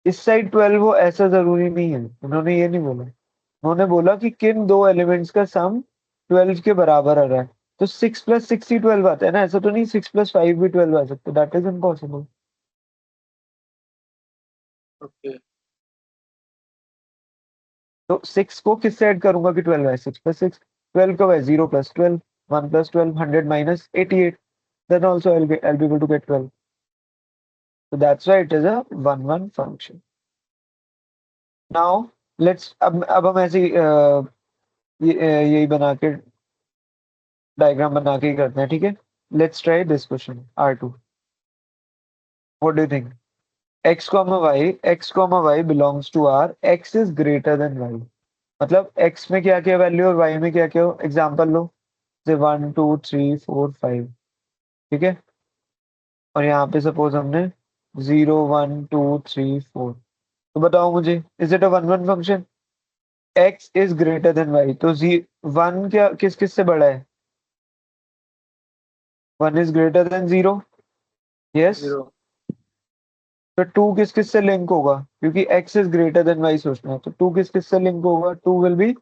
इस साइड 12 हो ऐसा जरूरी नहीं है, उन्होंने ये नहीं बोला। उन्होंने बोला कि किन दो एलिमेंट्स का सम 12 के बराबर आ रहा है। तो 6+6 ही 12 आता है ना? ऐसा तो नहीं 6+5 भी 12 आ सकता, दैट इज इम्पॉसिबल। ओके। तो 6 को किससे ऐड करूंगा कि 12 है? 6+6, 12 कब है? 0+12, 1+12, 100 -88, then also I'll be able to get 12. So that's why it is a one-one function. Now let's, अब हम ऐसे यही बना के, डायग्राम बना के ही करते हैं, ठीक है? Let's try this question R2। What do you think? x, y belongs to R, x is greater than y। मतलब x में क्या क्या वैल्यू और y में क्या क्या हो? एग्जांपल लो, जैसे 1 2 3 4 5, ठीक है? और यहाँ पे सपोज हमने 0 1 2 3 4। तो बताओ मुझे, is it a one one function? x is greater than y, तो जी 1 क्या किस किस से बड़ा है? 1 इज ग्रेटर देन 0, यस। 0। तो 2 किस किस से लिंक होगा? क्योंकि x is greater than y सोचना है, तो 2 किस किस से लिंक होगा? 2 will be,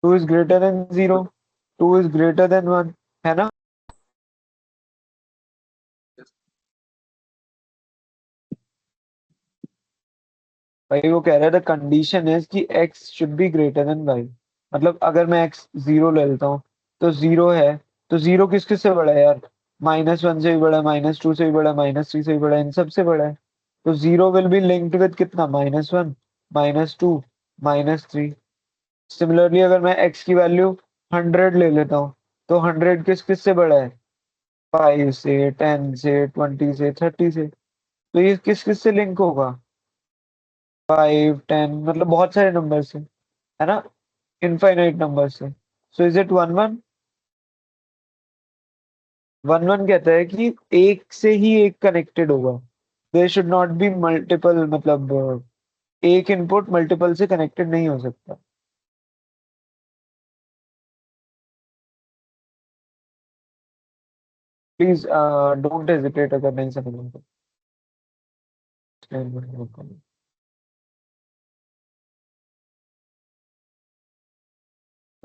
2 is greater then 0, 2 is greater then 1, है ना? भाई वो कह रहा था कंडीशन है कि x should be greater than y। मतलब अगर मैं x 0 ले लेता हूँ तो 0 है, तो 0 किस किस से बड़ा है यार? -1 से भी बड़ा है, -2 से भी बड़ा है, -3 से भी बड़ा है, इन सब से बड़ा है। तो 0 विल बी लिंक्ड विद कितना? -1, -2, -3। सिमिलरली अगर मैं x की वैल्यू 100 ले लेता हूँ तो 100 किस किस से बड़ा है? 5 से, 10 से, 20 से, 30 से। तो ये किस किस से लिंक होगा? 5 10, मतलब बहुत सारे नंबर से, है ना? इनफाइनाइट नंबर से। So is it one one? One one कहता है कि एक से ही एक कनेक्टेड होगा। There should not be multiple, मतलब एक इनपुट मल्टीपल से कनेक्टेड नहीं हो सकता। प्लीज डोंट हेजिटेट अगर नहीं समझ में तो।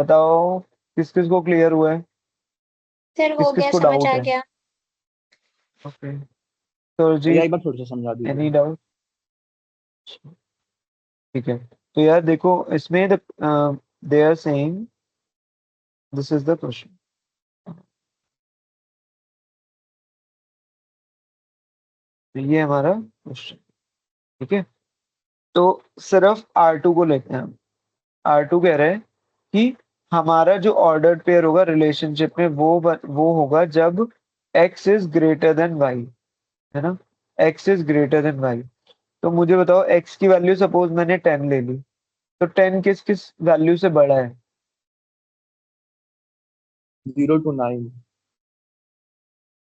बताओ किस किस को क्लियर हुआ है, सर किस हो किस गया, को समझ डाउट आ है? गया। ओके, भैया सुरजीत, एक बार थोड़ा सा समझा एनी दीजिए। डाउट? ठीक है, तो यार देखो इसमें they are saying this is the question. तो ये हमारा क्वेश्चन, ठीक है। तो सिर्फ R2 को लेते हैं हम। R2 कह रहे हैं कि हमारा जो ऑर्डर्ड पेयर होगा रिलेशनशिप में वो होगा जब x is greater than y, है ना। x is greater than y। तो मुझे बताओ x की वैल्यू सपोज मैंने 10 ले ली, तो 10 किस किस वैल्यू से बड़ा है? 0 to 9।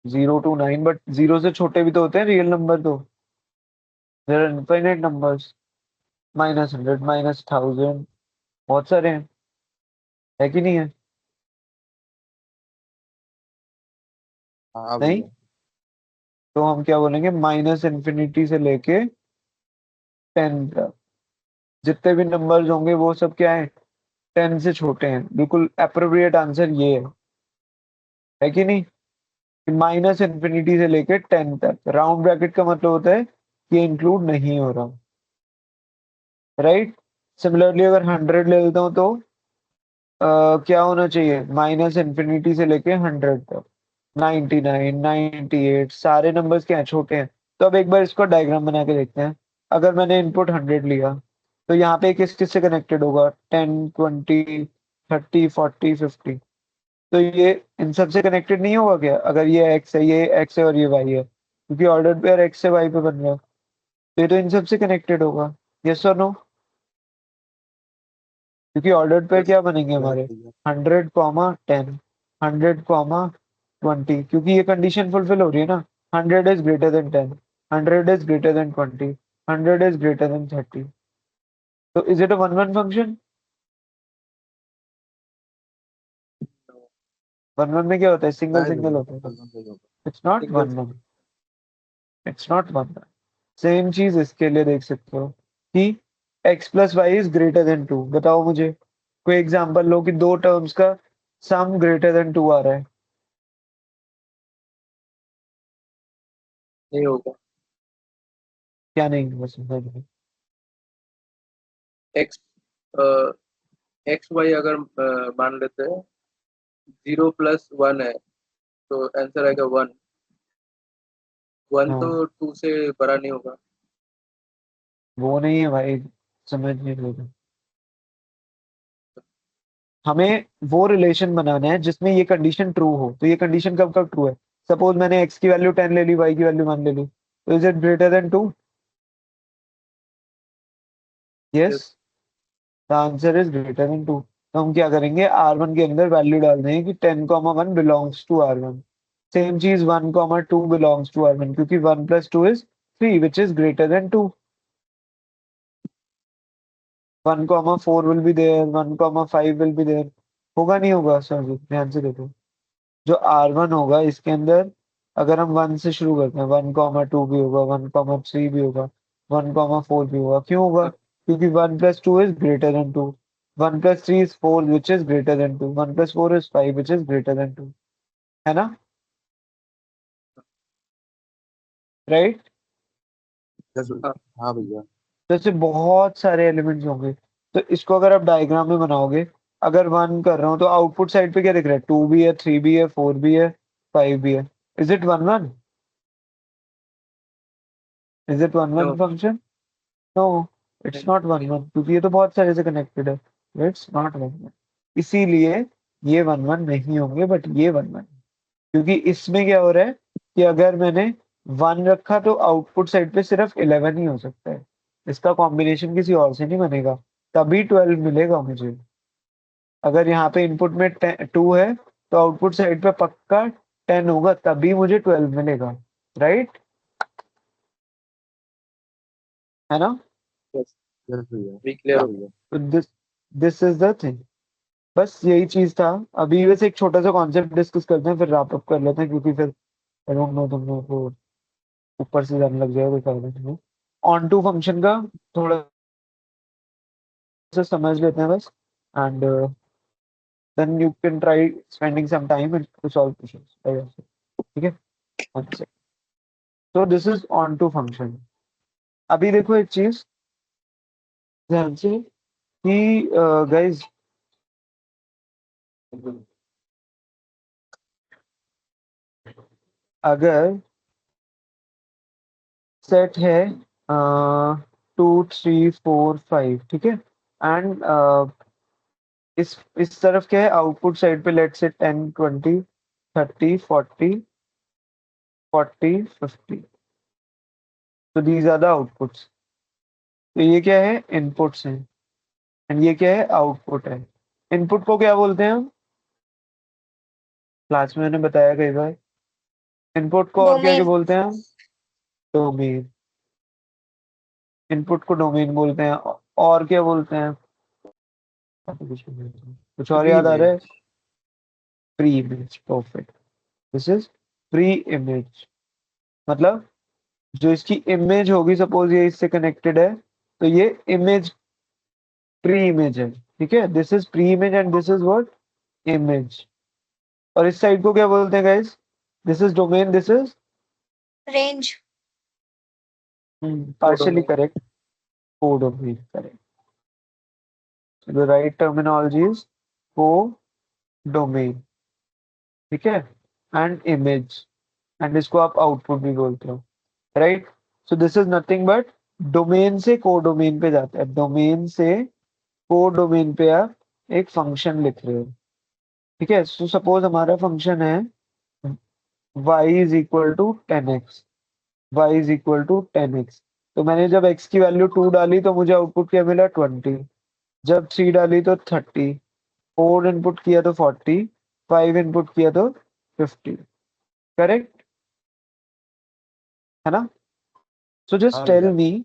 0 to 9, बट 0 से छोटे भी तो होते हैं रियल नंबर तो। देयर आर इनफाइनाइट नंबर्स, -100, -1000, बहुत सारे हैं, है कि नहीं है? हाँ नहीं, भैया। तो हम क्या बोलेंगे, माइनस इन्फिनिटी से लेके 10 तक जितने भी नंबर्स होंगे वो सब क्या है, 10 से छोटे हैं। बिल्कुल अप्रोप्रिएट आंसर ये है कि नहीं? माइनस इन्फिनिटी से लेके 10 तक, राउंड ब्रैकेट का मतलब होता है कि इंक्लूड नहीं हो रहा, राइट। सिमिलरली अगर 100 ले लेता हूँ तो क्या होना चाहिए, माइनस इन्फिनिटी से लेके 100 तक। 99, 98, सारे नंबर्स क्या हैं, छोटे हैं। तो अब एक बार इसको डायग्राम बना के देखते हैं। अगर मैंने इनपुट 100 लिया, तो यहाँ पे किस किस से कनेक्टेड होगा, 10, 20, 30, 40, 50। तो ये इन सब से कनेक्टेड नहीं होगा क्या? अगर ये x है, ये x है और ये y है, क्योंकि ऑर्डर पेयर x से y पे बन रहा है, तो ये तो इन सब से कनेक्टेड होगा। यस और नो? क्योंकि ऑर्डर्ड पेयर यस क्या बनेंगे यस हमारे, भैया। 100, 10, 100, 20, क्योंकि ये कंडीशन फुलफिल हो रही है ना। 100 is greater then 10, 100 is greater then 20, 100 is greater then 30। तो is it a one one function? One one में क्या होता है, सिंगल नहीं सिंगल भैया, होता है। कल नहीं होगा। It's not single one one, it's not one one. Same चीज इसके लिए देख सकते हो कि x plus y is greater than 2। बताओ मुझे कोई एग्जांपल लो कि दो टर्म्स का सम ग्रेटर देन 2 आ रहा है। नहीं होगा। क्या नहीं, बस समझ नहीं। एक्स एक्स वाई अगर मान लेते हैं 0 + 1 है, तो आंसर आएगा 1। 1 तो हाँ 2 से बड़ा नहीं होगा। वो नहीं है भाई, समझ नहीं रहे। हमें वो रिलेशन बनाना है जिसमें ये कंडीशन ट्रू हो। तो ये कंडीशन कब कब ट्रू है, सपोज मैंने x की वैल्यू 10 ले ली, y की वैल्यू 1 ले ली, तो is it greater than 2? Yes, yes. The answer is greater than 2। तो हम क्या करेंगे, R1 के अंदर वैल्यू डाल देंगे कि 10, 1 बिलोंग्स टू R1। सेम चीज 1, 2 बिलोंग्स टू R1, क्योंकि 1 + 2 is 3 which is greater than 2। 1, 4 will be there, 1, 5 will be there. होगा नहीं होगा सर जी, ध्यान से देखो। जो R1 होगा इसके अंदर, अगर हम 1 से शुरू करते हैं, 1, 2 भी होगा, 1, 3 भी होगा, 1, 4 भी होगा। क्यों होगा? क्योंकि 1 + 2 is greater than 2, 1 + 3 is 4 which is greater than 2, 1 + 4 is 5 which is greater than 2, है ना, राइट। यस हाँ। हाँ भैया। तो ऐसे बहुत सारे एलिमेंट्स होंगे। तो इसको अगर आप डायग्राम में बनाओगे, अगर 1 कर रहा हूँ तो आउटपुट साइड पे क्या दिख रहा है, 2 भी है, 3 भी है, 4 भी है, 5 भी है। Is it one one? Is it one one no. Function? No, it's not one one, क्योंकि ये तो बहुत सारे से कनेक्टेड है। इट्स नॉट वन वन, इसीलिए ये वन वन नहीं होंगे, बट ये वन वन। क्योंकि इसमें क्या हो रहा है कि अगर मैंने 1 रखा तो आउटपुट साइड पे सिर्फ 11 ही हो सकता है, इसका कॉम्बिनेशन किसी और से नहीं बनेगा, तभी 12 मिलेगा मुझे। अगर यहाँ पे इनपुट में 2 है तो आउटपुट साइड पे पक्का 10 होगा, तभी मुझे 12 मिलेगा, राइट, है ना। यस। यस भैया। भी क्लियर हाँ हो। भैया। तो this this is the thing. बस यही चीज था। अभी वैसे एक छोटा सा कॉन्सेप्ट डिस्कस करते हैं, फिर रैप अप कर लेते हैं, क्योंकि फिर आई डोंट नो तुम लोगों को ऊपर से जाने लग जाएगा कोई फायदा नहीं। ऑन टू फंक्शन का थोड़ा सा समझ लेते हैं बस, and then you can try spending some time and to solve questions by yourself. ठीक है, one second. So this is on to function. अभी देखो एक चीज ध्यान से कि गाइस अगर सेट है 2 3 4 5, ठीक है, एंड इस तरफ क्या है आउटपुट साइड पे, लेट्स से 10 20 30 40 40 50, तो दीज आर द आउटपुट्स। तो ये क्या है, इनपुट्स हैं, एंड ये क्या है, आउटपुट है। इनपुट को क्या बोलते हैं हम, क्लास में मैंने बताया कई बार, इनपुट को और क्या क्या डोमेन। बोलते हैं हम, डोमेन। इनपुट को डोमेन बोलते हैं, और क्या बोलते हैं, कुछ और याद आ रहा है, pre image, perfect, this is pre image. मतलब जो इसकी इमेज होगी, सपोज ये इससे कनेक्टेड है, तो ये इमेज प्री इमेज है, ठीक है, this is pre image and this is what, image. और इस साइड को क्या बोलते हैं guys, this is domain, this is range. partially correct, codomain, correct. So the right terminology is codomain, ठीक है, एंड इमेज, एंड इसको आप आउटपुट भी बोलते हो, right. So this is nothing but domain से कोडोमेन पे जाता है, डोमेन से कोडोमेन पे आप एक फंक्शन लिख रहे हो, ठीक है। सो सपोज हमारा फंक्शन है y is equal to 10x, y is equal to 10x। तो मैंने जब x की वैल्यू 2 डाली तो मुझे आउटपुट क्या मिला, 20। जब 3 डाली तो 30, 4 इनपुट किया तो 40, 5 इनपुट किया तो 50, करेक्ट है ना। सो जस्ट टेल मी,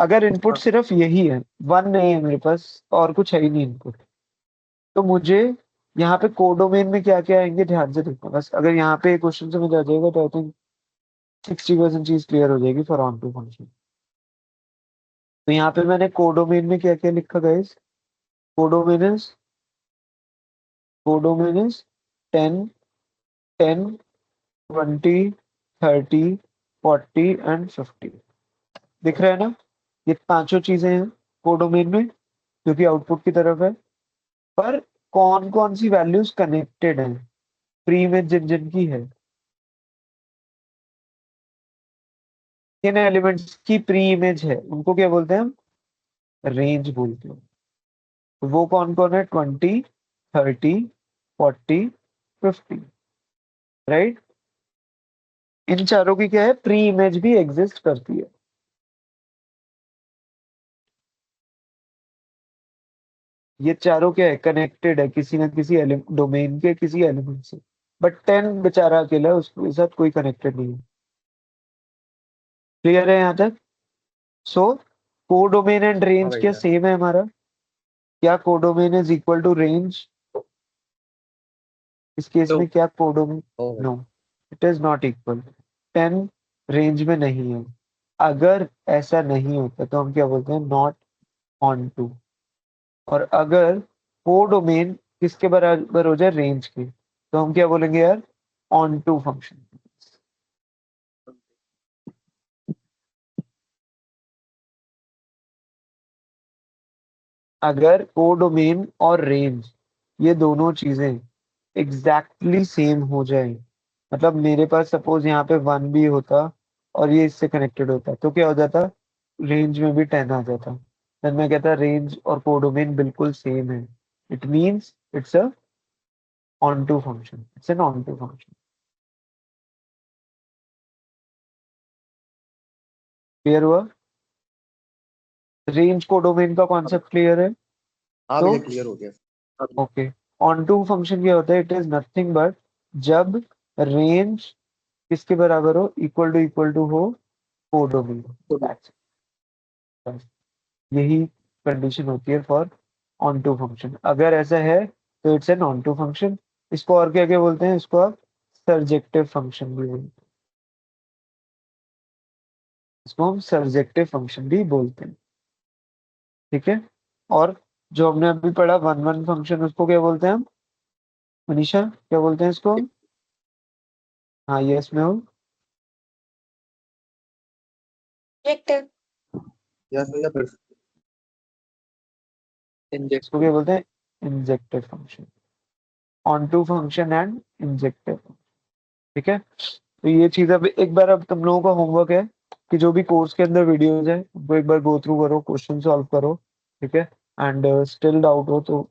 अगर इनपुट सिर्फ यही है, 1 नहीं है मेरे पास और कुछ है ही नहीं इनपुट, तो मुझे यहाँ पे कोडोमेन में क्या क्या आएंगे ध्यान से देखो बस। अगर यहाँ पे क्वेश्चन समझ आ जाएगा तो आई थिंक 60% चीज क्लियर हो जाएगी फॉर ऑन टू फंक्शन। तो यहाँ पे मैंने कोडोमेन में क्या क्या लिखा guys, codomain is codomain is 10 10 20 30 40 and 50, दिख रहा है ना, ये पांचों चीजें हैं कोडोमेन में जो कि आउटपुट की तरफ है। पर कौन कौन सी वैल्यूज कनेक्टेड हैं, प्री इमेज जिन जिन की है, किन एलिमेंट्स की प्री इमेज है, उनको क्या बोलते हैं हम, रेंज बोलते हैं। तो वो कौन कौन है, 20 30 40 50, राइट। इन चारों की क्या है, प्री इमेज भी एग्जिस्ट करती है। ये चारों क्या है, कनेक्टेड है किसी ना किसी डोमेन के किसी एलिमेंट से, बट 10 बेचारा अकेला है, उसके साथ कोई कनेक्टेड नहीं है। क्लियर है यहाँ तक। सो कोडोमेन एंड रेंज क्या सेम है हमारा, क्या codomain is equal to range, इस केस में क्या codomain, no it is not equal, 10 range में नहीं है। अगर ऐसा नहीं होता तो हम क्या बोलते हैं, नॉट ऑन टू। और अगर कोडोमेन किसके बराबर हो जाए, रेंज के, तो हम क्या बोलेंगे यार, ऑन टू फंक्शन। अगर कोडोमेन और रेंज ये दोनों चीजें एग्जैक्टली सेम हो जाए, मतलब मेरे पास सपोज यहाँ पे 1 भी होता और ये इससे कनेक्टेड होता, तो क्या हो जाता, रेंज में भी 10 आ जाता। देन मैं कहता रेंज और कोडोमेन बिल्कुल सेम है, it means it's a onto function, it's an onto function. Clear हुआ, रेंज कोडोमेन का कॉन्सेप्ट क्लियर है। तो क्लियर हो गया। ओके, ऑन टू फंक्शन क्या होता है, इट इज नथिंग बट जब रेंज किसके बराबर हो, इक्वल टू हो कोडोमेन, यही कंडीशन होती है फॉर ऑन टू फंक्शन। अगर ऐसा है तो it's an onto function. इसको और क्या क्या बोलते हैं, इसको आप सर्जेक्टिव फंक्शन भी बोलते हैं, इसको हम सर्जेक्टिव फंक्शन भी बोलते हैं, ठीक है। और जो हमने अभी पढ़ा 1 1 फंक्शन, उसको क्या बोलते हैं हम, मनीषा क्या बोलते हैं इसको? हाँ यस मैं हूँ। इंजेक्टिव। यस भैया फिर से। इसको क्या इंजेक्टिव। बोलते हैं? Injective function. Onto function and injective. ठीक है, तो ये चीज अब एक बार अब तुम लोगों का होमवर्क है कि जो भी कोर्स के अंदर वीडियोज है वो एक बार गो थ्रू करो, क्वेश्चन सॉल्व करो। ठीक है, एंड स्टिल डाउट हो तो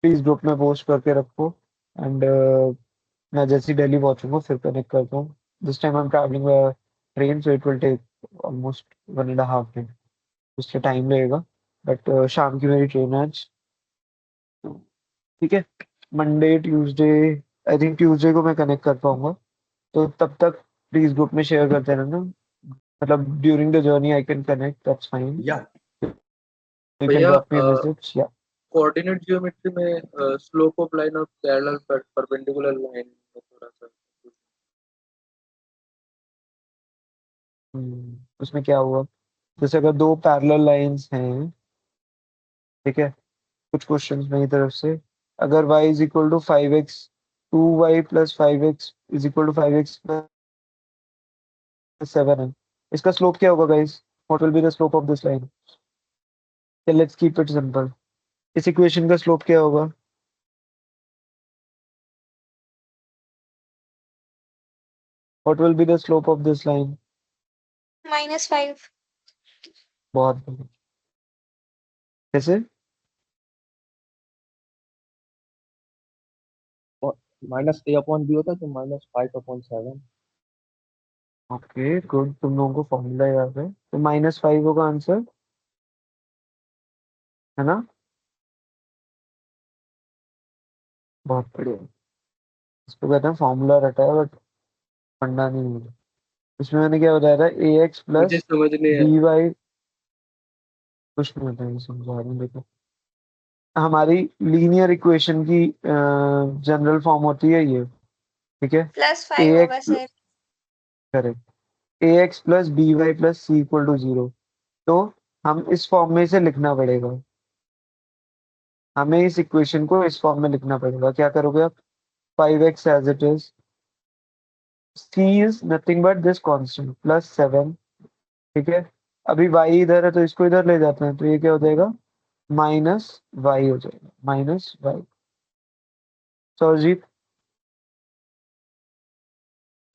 प्लीज ग्रुप में पोस्ट करके रखो। एंड मैं जैसी दिल्ली पहुंचूंगा फिर कनेक्ट करता हूँ। This time I am travelling train, so it will take almost 1.5 day, उससे टाइम लगेगा। बट शाम की मेरी ट्रेन है आज। ठीक है, Monday Tuesday, I think Tuesday को मैं कनेक्ट कर पाऊंगा। तो तब तक प्लीज ग्रुप में शेयर करते रहना, मतलब during the journey I can connect, that's fine. या यू कैन भैया ड्रॉप मी अ मैसेज या। कोऑर्डिनेट ज्योमेट्री में स्लोप ऑफ लाइन और पैरेलल परपेंडिकुलर लाइन में थोड़ा सा उसमें क्या हुआ? जैसे अगर दो पैरेलल लाइंस हैं, ठीक है, कुछ क्वेश्चंस मेरी तरफ से, अगर y is equal to 5x, 2y plus 5x is equal to 5x plus 7 है, इसका स्लोप क्या होगा guys? What will be the slope of this line? Let's keep it simple. इस इक्वेशन का स्लोप क्या होगा? What will be the slope of this line? -5। बहुत बढ़िया। कैसे? -a/b होता है तो -5/7। ओके गुड, तुम लोगों को फॉर्मूला याद है, तो -5 होगा आंसर, है ना? बहुत बढ़िया। इसको कहते हैं फॉर्मूला रटा है बट फंडा नहीं है। इसमें मैंने क्या बताया था, ए एक्स मुझे प्लस समझ नहीं बी आया। वाई, कुछ नहीं बताया, समझा रहा हूँ देखो। हमारी लीनियर इक्वेशन की जनरल फॉर्म होती है ये। ठीक है, ए +5 होगा x, sir. Correct, a x plus b y plus c equal to 0। तो हम इस फॉर्म में इसे लिखना पड़ेगा, हमें इस इक्वेशन को इस फॉर्म में लिखना पड़ेगा। क्या करोगे आप? 5x as it is, c is nothing but this constant plus 7। ठीक है, अभी y इधर है तो इसको इधर ले जाते हैं, तो ये क्या हो जाएगा? माइनस वाई हो जाएगा, -y। सरजीत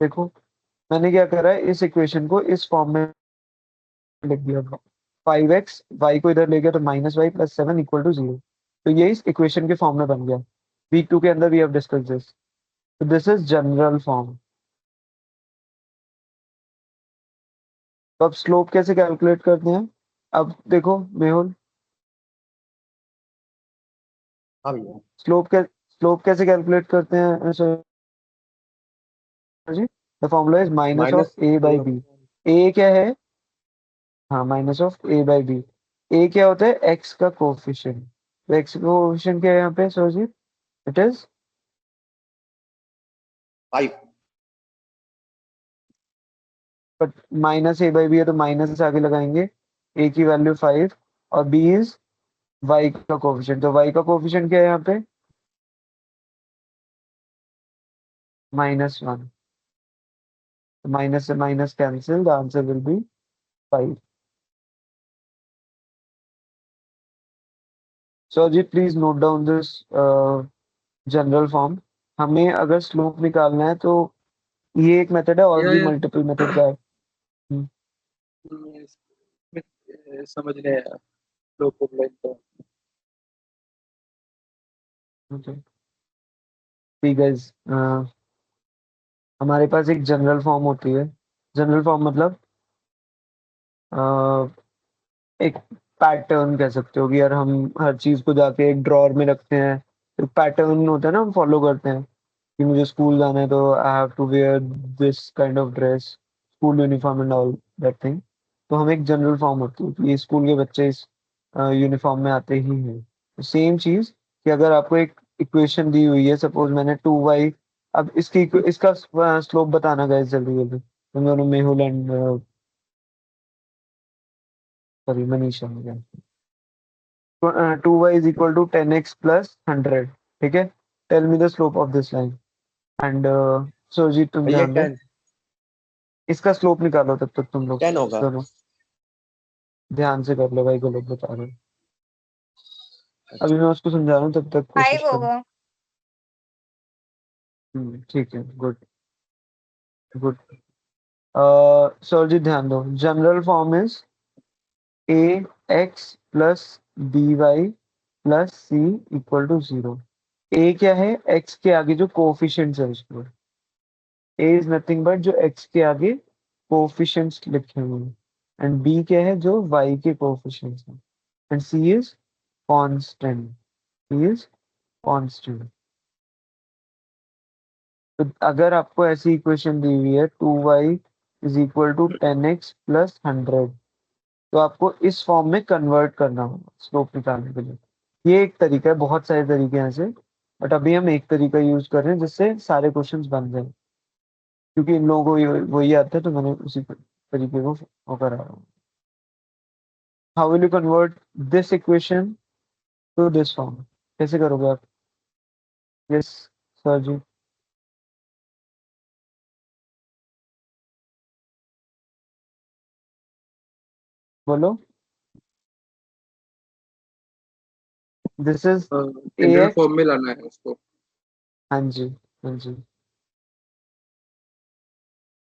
देखो, मैंने क्या करा है, इस इक्वेशन को इस फॉर्म में लिख दिया। 5x, वाई को इधर ले गया तो -y प्लस 7 इक्वल टू 0। तो ये इस इक्वेशन के फॉर्म में बन गया। वीक 2 के अंदर वी हैव डिस्कस दिस, तो दिस इज जनरल फॉर्म। तो अब स्लोप कैसे कैलकुलेट करते हैं? अब देखो मेहुल, हाँ भैया। स्लोप कैसे कैलकुलेट करते हैं sir ji? The formula is minus minus of A by B. A क्या है? हाँ, minus of A by B. A क्या होता है? एक्स का कोफिशिएंट। तो एक्स का कोफिशिएंट क्या है यहाँ पे sir ji? It is 5। But minus a by b है तो माइनस आगे लगाएंगे, ए की वैल्यू 5, और बी इज वाई का कोफिशिएंट। तो वाई का कोफिशिएंट क्या है यहाँ पे? -1। माइनस से minus cancel, the answer will be 5। So ji please note down this general form. हमें अगर स्लोप निकालना है तो ये एक मेथड है, और भी ये मल्टीपल मेथड्स है। समझ नहीं आया स्लोप ऑफ लाइन का। ठीक है, हमारे पास एक जनरल फॉर्म होती है। जनरल फॉर्म मतलब अ, एक पैटर्न कह सकते हो कि यार हम हर चीज को जाके एक ड्रॉर में रखते हैं, एक पैटर्न होता है ना, हम फॉलो करते हैं कि मुझे स्कूल जाना है तो I have to wear this kind of dress, school uniform and all that thing. तो हम एक जनरल फॉर्म होती है कि ये स्कूल के बच्चे इस यूनिफॉर्म में आते ही हैं। सेम चीज कि अगर आपको एक इक्वेशन दी हुई है, सपोज मैंने 2y, अब इसका स्लोप बताना गाइस जल्दी जल्दी, तुम दोनों Mehul and sorry Manisha. 2y is equal to 10x plus 100। ठीक है, tell me the slope of this line and Surjit तुम भैया ध्यान दो, 10 इसका स्लोप निकालो तब तक तुम लोग 10 होगा। दोनों ध्यान से कर लो भाई, गलत बता रहे हो। अभी मैं उसको समझा रहा हूँ तब तक कोशिश 5 करो। होगा। ठीक है, गुड गुड। सुरजीत ध्यान दो, general form is a x plus b y plus c equal to 0। A क्या है? एक्स के आगे जो कोफिशिएंट्स है उसको, ए इज नथिंग बट जो एक्स के आगे कोफिशिएंट्स लिखे हुए हैं, एंड बी क्या है? जो वाई के कोफिशिएंट्स हैं, and c is constant, c is constant. तो अगर आपको ऐसी इक्वेशन दी हुई है 2y is equal to 10x plus 100, तो आपको इस फॉर्म में कन्वर्ट करना होगा स्लोप निकालने के लिए। ये एक तरीका है, बहुत सारे तरीके हैं ऐसे, बट अभी हम एक तरीका यूज कर रहे हैं जिससे सारे क्वेश्चंस बन जाए, क्योंकि इन लोगों को वही आता है, तो मैंने उसी तरीके को वो करा रहा हूँ। How will you convert this equation two this form? कैसे करोगे आप? यस सर जी, बोलो। This is a general x, form में लाना है उसको। हाँ जी, हाँ जी,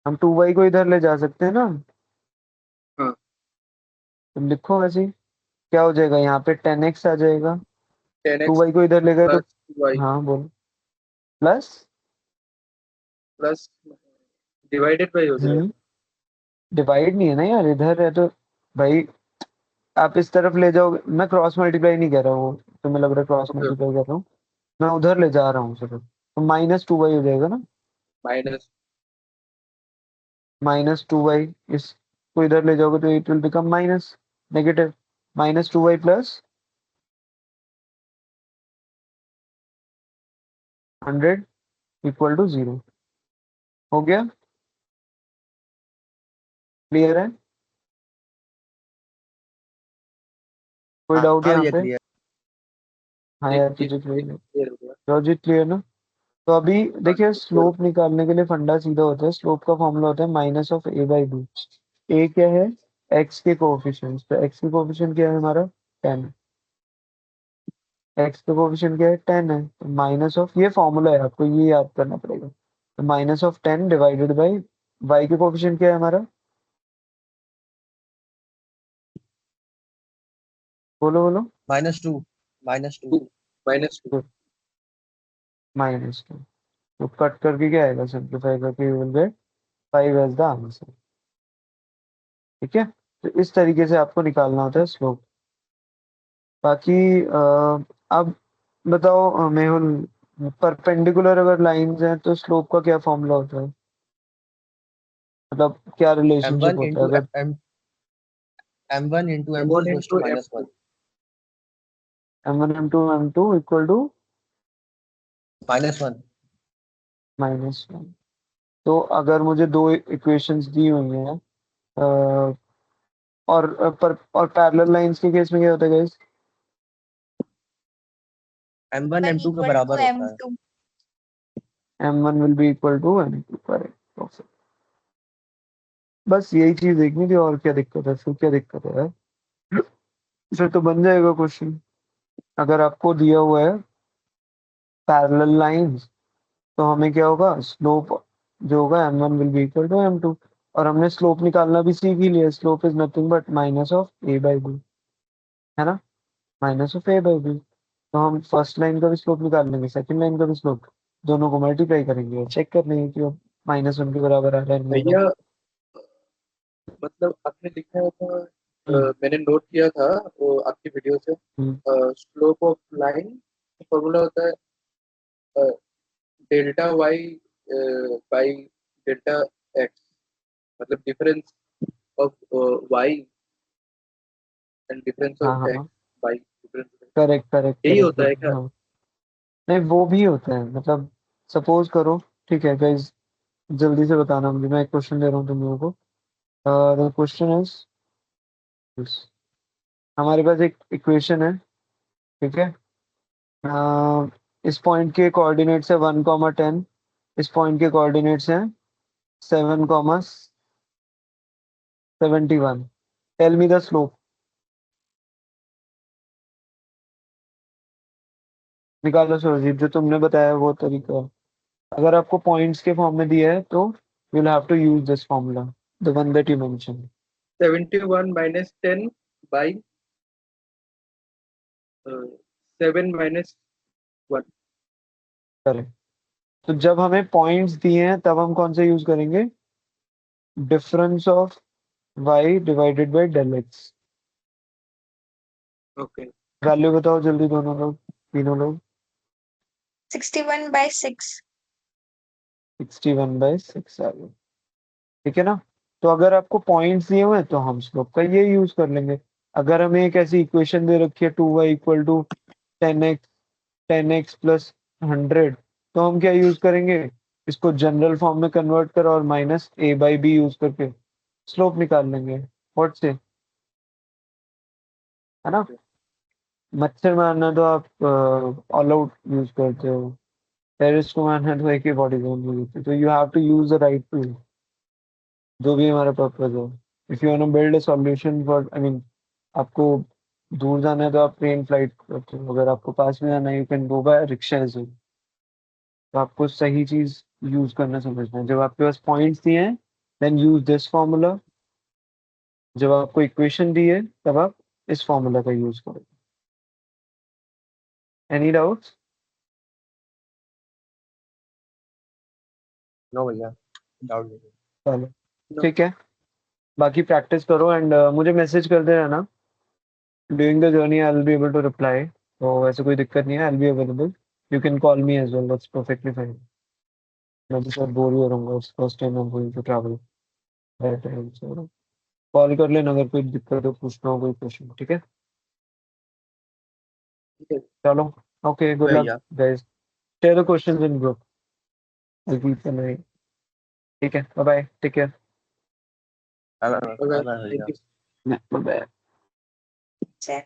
हम 2y को इधर ले जा सकते हैं ना, हाँ, तो लिखो वैसे ही। क्या हो जाएगा यहाँ पे? 10x आ जाएगा, 10x 2y को इधर ले गए तो, प्लस वाई हाँ बोलो, प्लस, प्लस डिवाइडेड बाई हो जाएगा। डिवाइड नहीं है ना यार, इधर है तो भाई आप इस तरफ ले जाओगे। मैं क्रॉस मल्टीप्लाई नहीं कर रहा हूँ, तुम्हें लग रहा है क्रॉस ओके, मल्टीप्लाई कर रहा हूँ, मैं उधर ले जा रहा हूँ सिर्फ, तो -2y हो जाएगा ना, माइनस -2y, इसको इधर ले जाओगे तो it will become minus, negative, -2y plus 100 equal to 0। हो गया? क्लियर है? कोई हाँ डाउट हाँ यहाँ भैया पे? क्लियर। हाँ एक यार एक तुझे क्लियर एक है? क्लियर हो गया। लॉजिक क्लियर ना? तो अभी हाँ, देखिए, एक क्लियर। स्लोप निकालने के लिए फंडा सीधा होता है, स्लोप का फॉर्मूला होता है minus of A by B. A क्या है? एक्स के कोएफिशिएंट्स, तो एक्स के कोएफिशिएंट क्या है हमारा? 10। एक्स का कोएफिशिएंट क्या है? 10 है, तो माइनस ऑफ, ये फॉर्मूला है, आपको ये याद करना पड़ेगा, तो -10 डिवाइडेड बाई वाई के कोएफिशिएंट क्या है हमारा? बोलो बोलो। -2 -2। 2 -2। -2, तो कट करके क्या आएगा? सिंप्लीफाई करके you will get 5 as the answer. ठीक है, तो इस तरीके से आपको निकालना होता है स्लोप। बाकी अब बताओ मेहुल, परपेंडिकुलर अगर लाइंस हैं तो स्लोप का क्या फॉर्मूला होता है? मतलब क्या रिलेशनशिप m1 होता है इंटू अगर m m1 into m2 m1 equals to into -1 m2 m1 m2 equal to -1। -1? तो अगर मुझे दो इक्वेशंस दी हुई हैं, अ, और पैरेलल लाइंस के केस में क्या होता है गाइस? m1 1 m2 के equal to बराबर होता है। m2। m1 will be equal to m2, correct. बस यही चीज देखनी थी, और क्या दिक्कत है? फिर क्या दिक्कत है यार? फिर तो बन जाएगा क्वेश्चन। अगर आपको दिया हुआ है पैरेलल लाइंस, तो हमें क्या होगा? स्लोप जो होगा m1 will be equal to m2, और हमने स्लोप निकालना भी सीख ही लिया, slope is nothing but minus of A by b, है ना, minus of A by b. तो हम फर्स्ट लाइन का भी स्लोप निकाल लेंगे, सेकंड लाइन का भी स्लोप, दोनों को मल्टीप्लाई करेंगे और चेक कर लेंगे कि वो -1 के बराबर आ रहा है नहीं आ रहा। भैया, मतलब आपने लिखा है था, हम्म, मैंने नोट किया था वो आपकी वीडियो से। Hmm, slope of line formula होता है delta Y by delta X, मतलब difference of Y and difference हाँ ऑफ हाँ, X by difference. Correct correct यही करेक्ट, होता है बिल्कुल क्या? हाँ। नहीं, वो भी होता है, मतलब सपोज करो, ठीक है गाइस, जल्दी से बताना मुझे, मैं एक क्वेश्चन दे रहा हूँ तुम लोगों को। द क्वेश्चन इज, हमारे पास एक इक्वेशन है, ठीक है, इस पॉइंट के कोऑर्डिनेट्स है 1, 10, इस पॉइंट के कोऑर्डिनेट्स हैं 7, 71। Tell me the slope. निकालो सुरजीत, जो तुमने बताया वो तरीका। अगर आपको पॉइंट्स के फॉर्म में दिया है तो you will have to use this formula, the one that you mention. 71 minus 10 by 7 minus 1. Correct. तो जब हमें पॉइंट्स दिए हैं तब हम कौन सा यूज करेंगे? Difference of y divided by del x। Okay. Value बताओ जल्दी दोनों लोग, तीनों लोग। 61/6। 61/6 आ गया। ठीक है ना? तो अगर आपको पॉइंट्स दिए हुए हैं तो हम स्लोप का ये यूज कर लेंगे। अगर हमें एक ऐसी इक्वेशन दे रखी है 2y equal to 10x plus 100, तो हम क्या यूज करेंगे? इसको जनरल फॉर्म में कन्वर्ट कर और माइनस a/b यूज करके स्लोप निकाल लेंगे। व्हाट से? है ना? मच्छर मारना तो आप ऑल आउट यूज करते हो, टेररिस्ट को मारना तो एक ही बॉडी जोन में होती है। तो you have to use the right tool, जो भी हमारा पर्पज हो। If you want to build a solution for, I mean, आपको दूर जाना है तो आप ट्रेन फ्लाइट करते हो, अगर आपको पास में जाना है you can go by rickshaw as well. तो आपको सही चीज यूज करना समझना है। जब आपके पास पॉइंट्स दिए हैं देन यूज दिस फॉर्मूला, जब आपको इक्वेशन दी है तब आप इस फॉर्मूला का यूज करो। Any doubts? नो भैया, डाउट नहीं। चलो No. ठीक है, बाकी प्रैक्टिस करो एंड मुझे मैसेज कर देना ना during the journey, I will be able to reply. तो वैसे कोई दिक्कत नहीं है, I will be available. You can call me as well, that's perfectly fine. मैं भी बहुत बोर हो रहा हूँ, first time I am going to travel. Call कर लेना अगर कोई दिक्कत हो, पूछना हो कोई क्वेश्चन। ठीक है, Okay. चलो, ओके, गुड लक भैया guys. Share the questions in group, will keep them right. ठीक है, bye bye, take care, bye Okay. Bye भैया। Thank you. Bye bye. Check.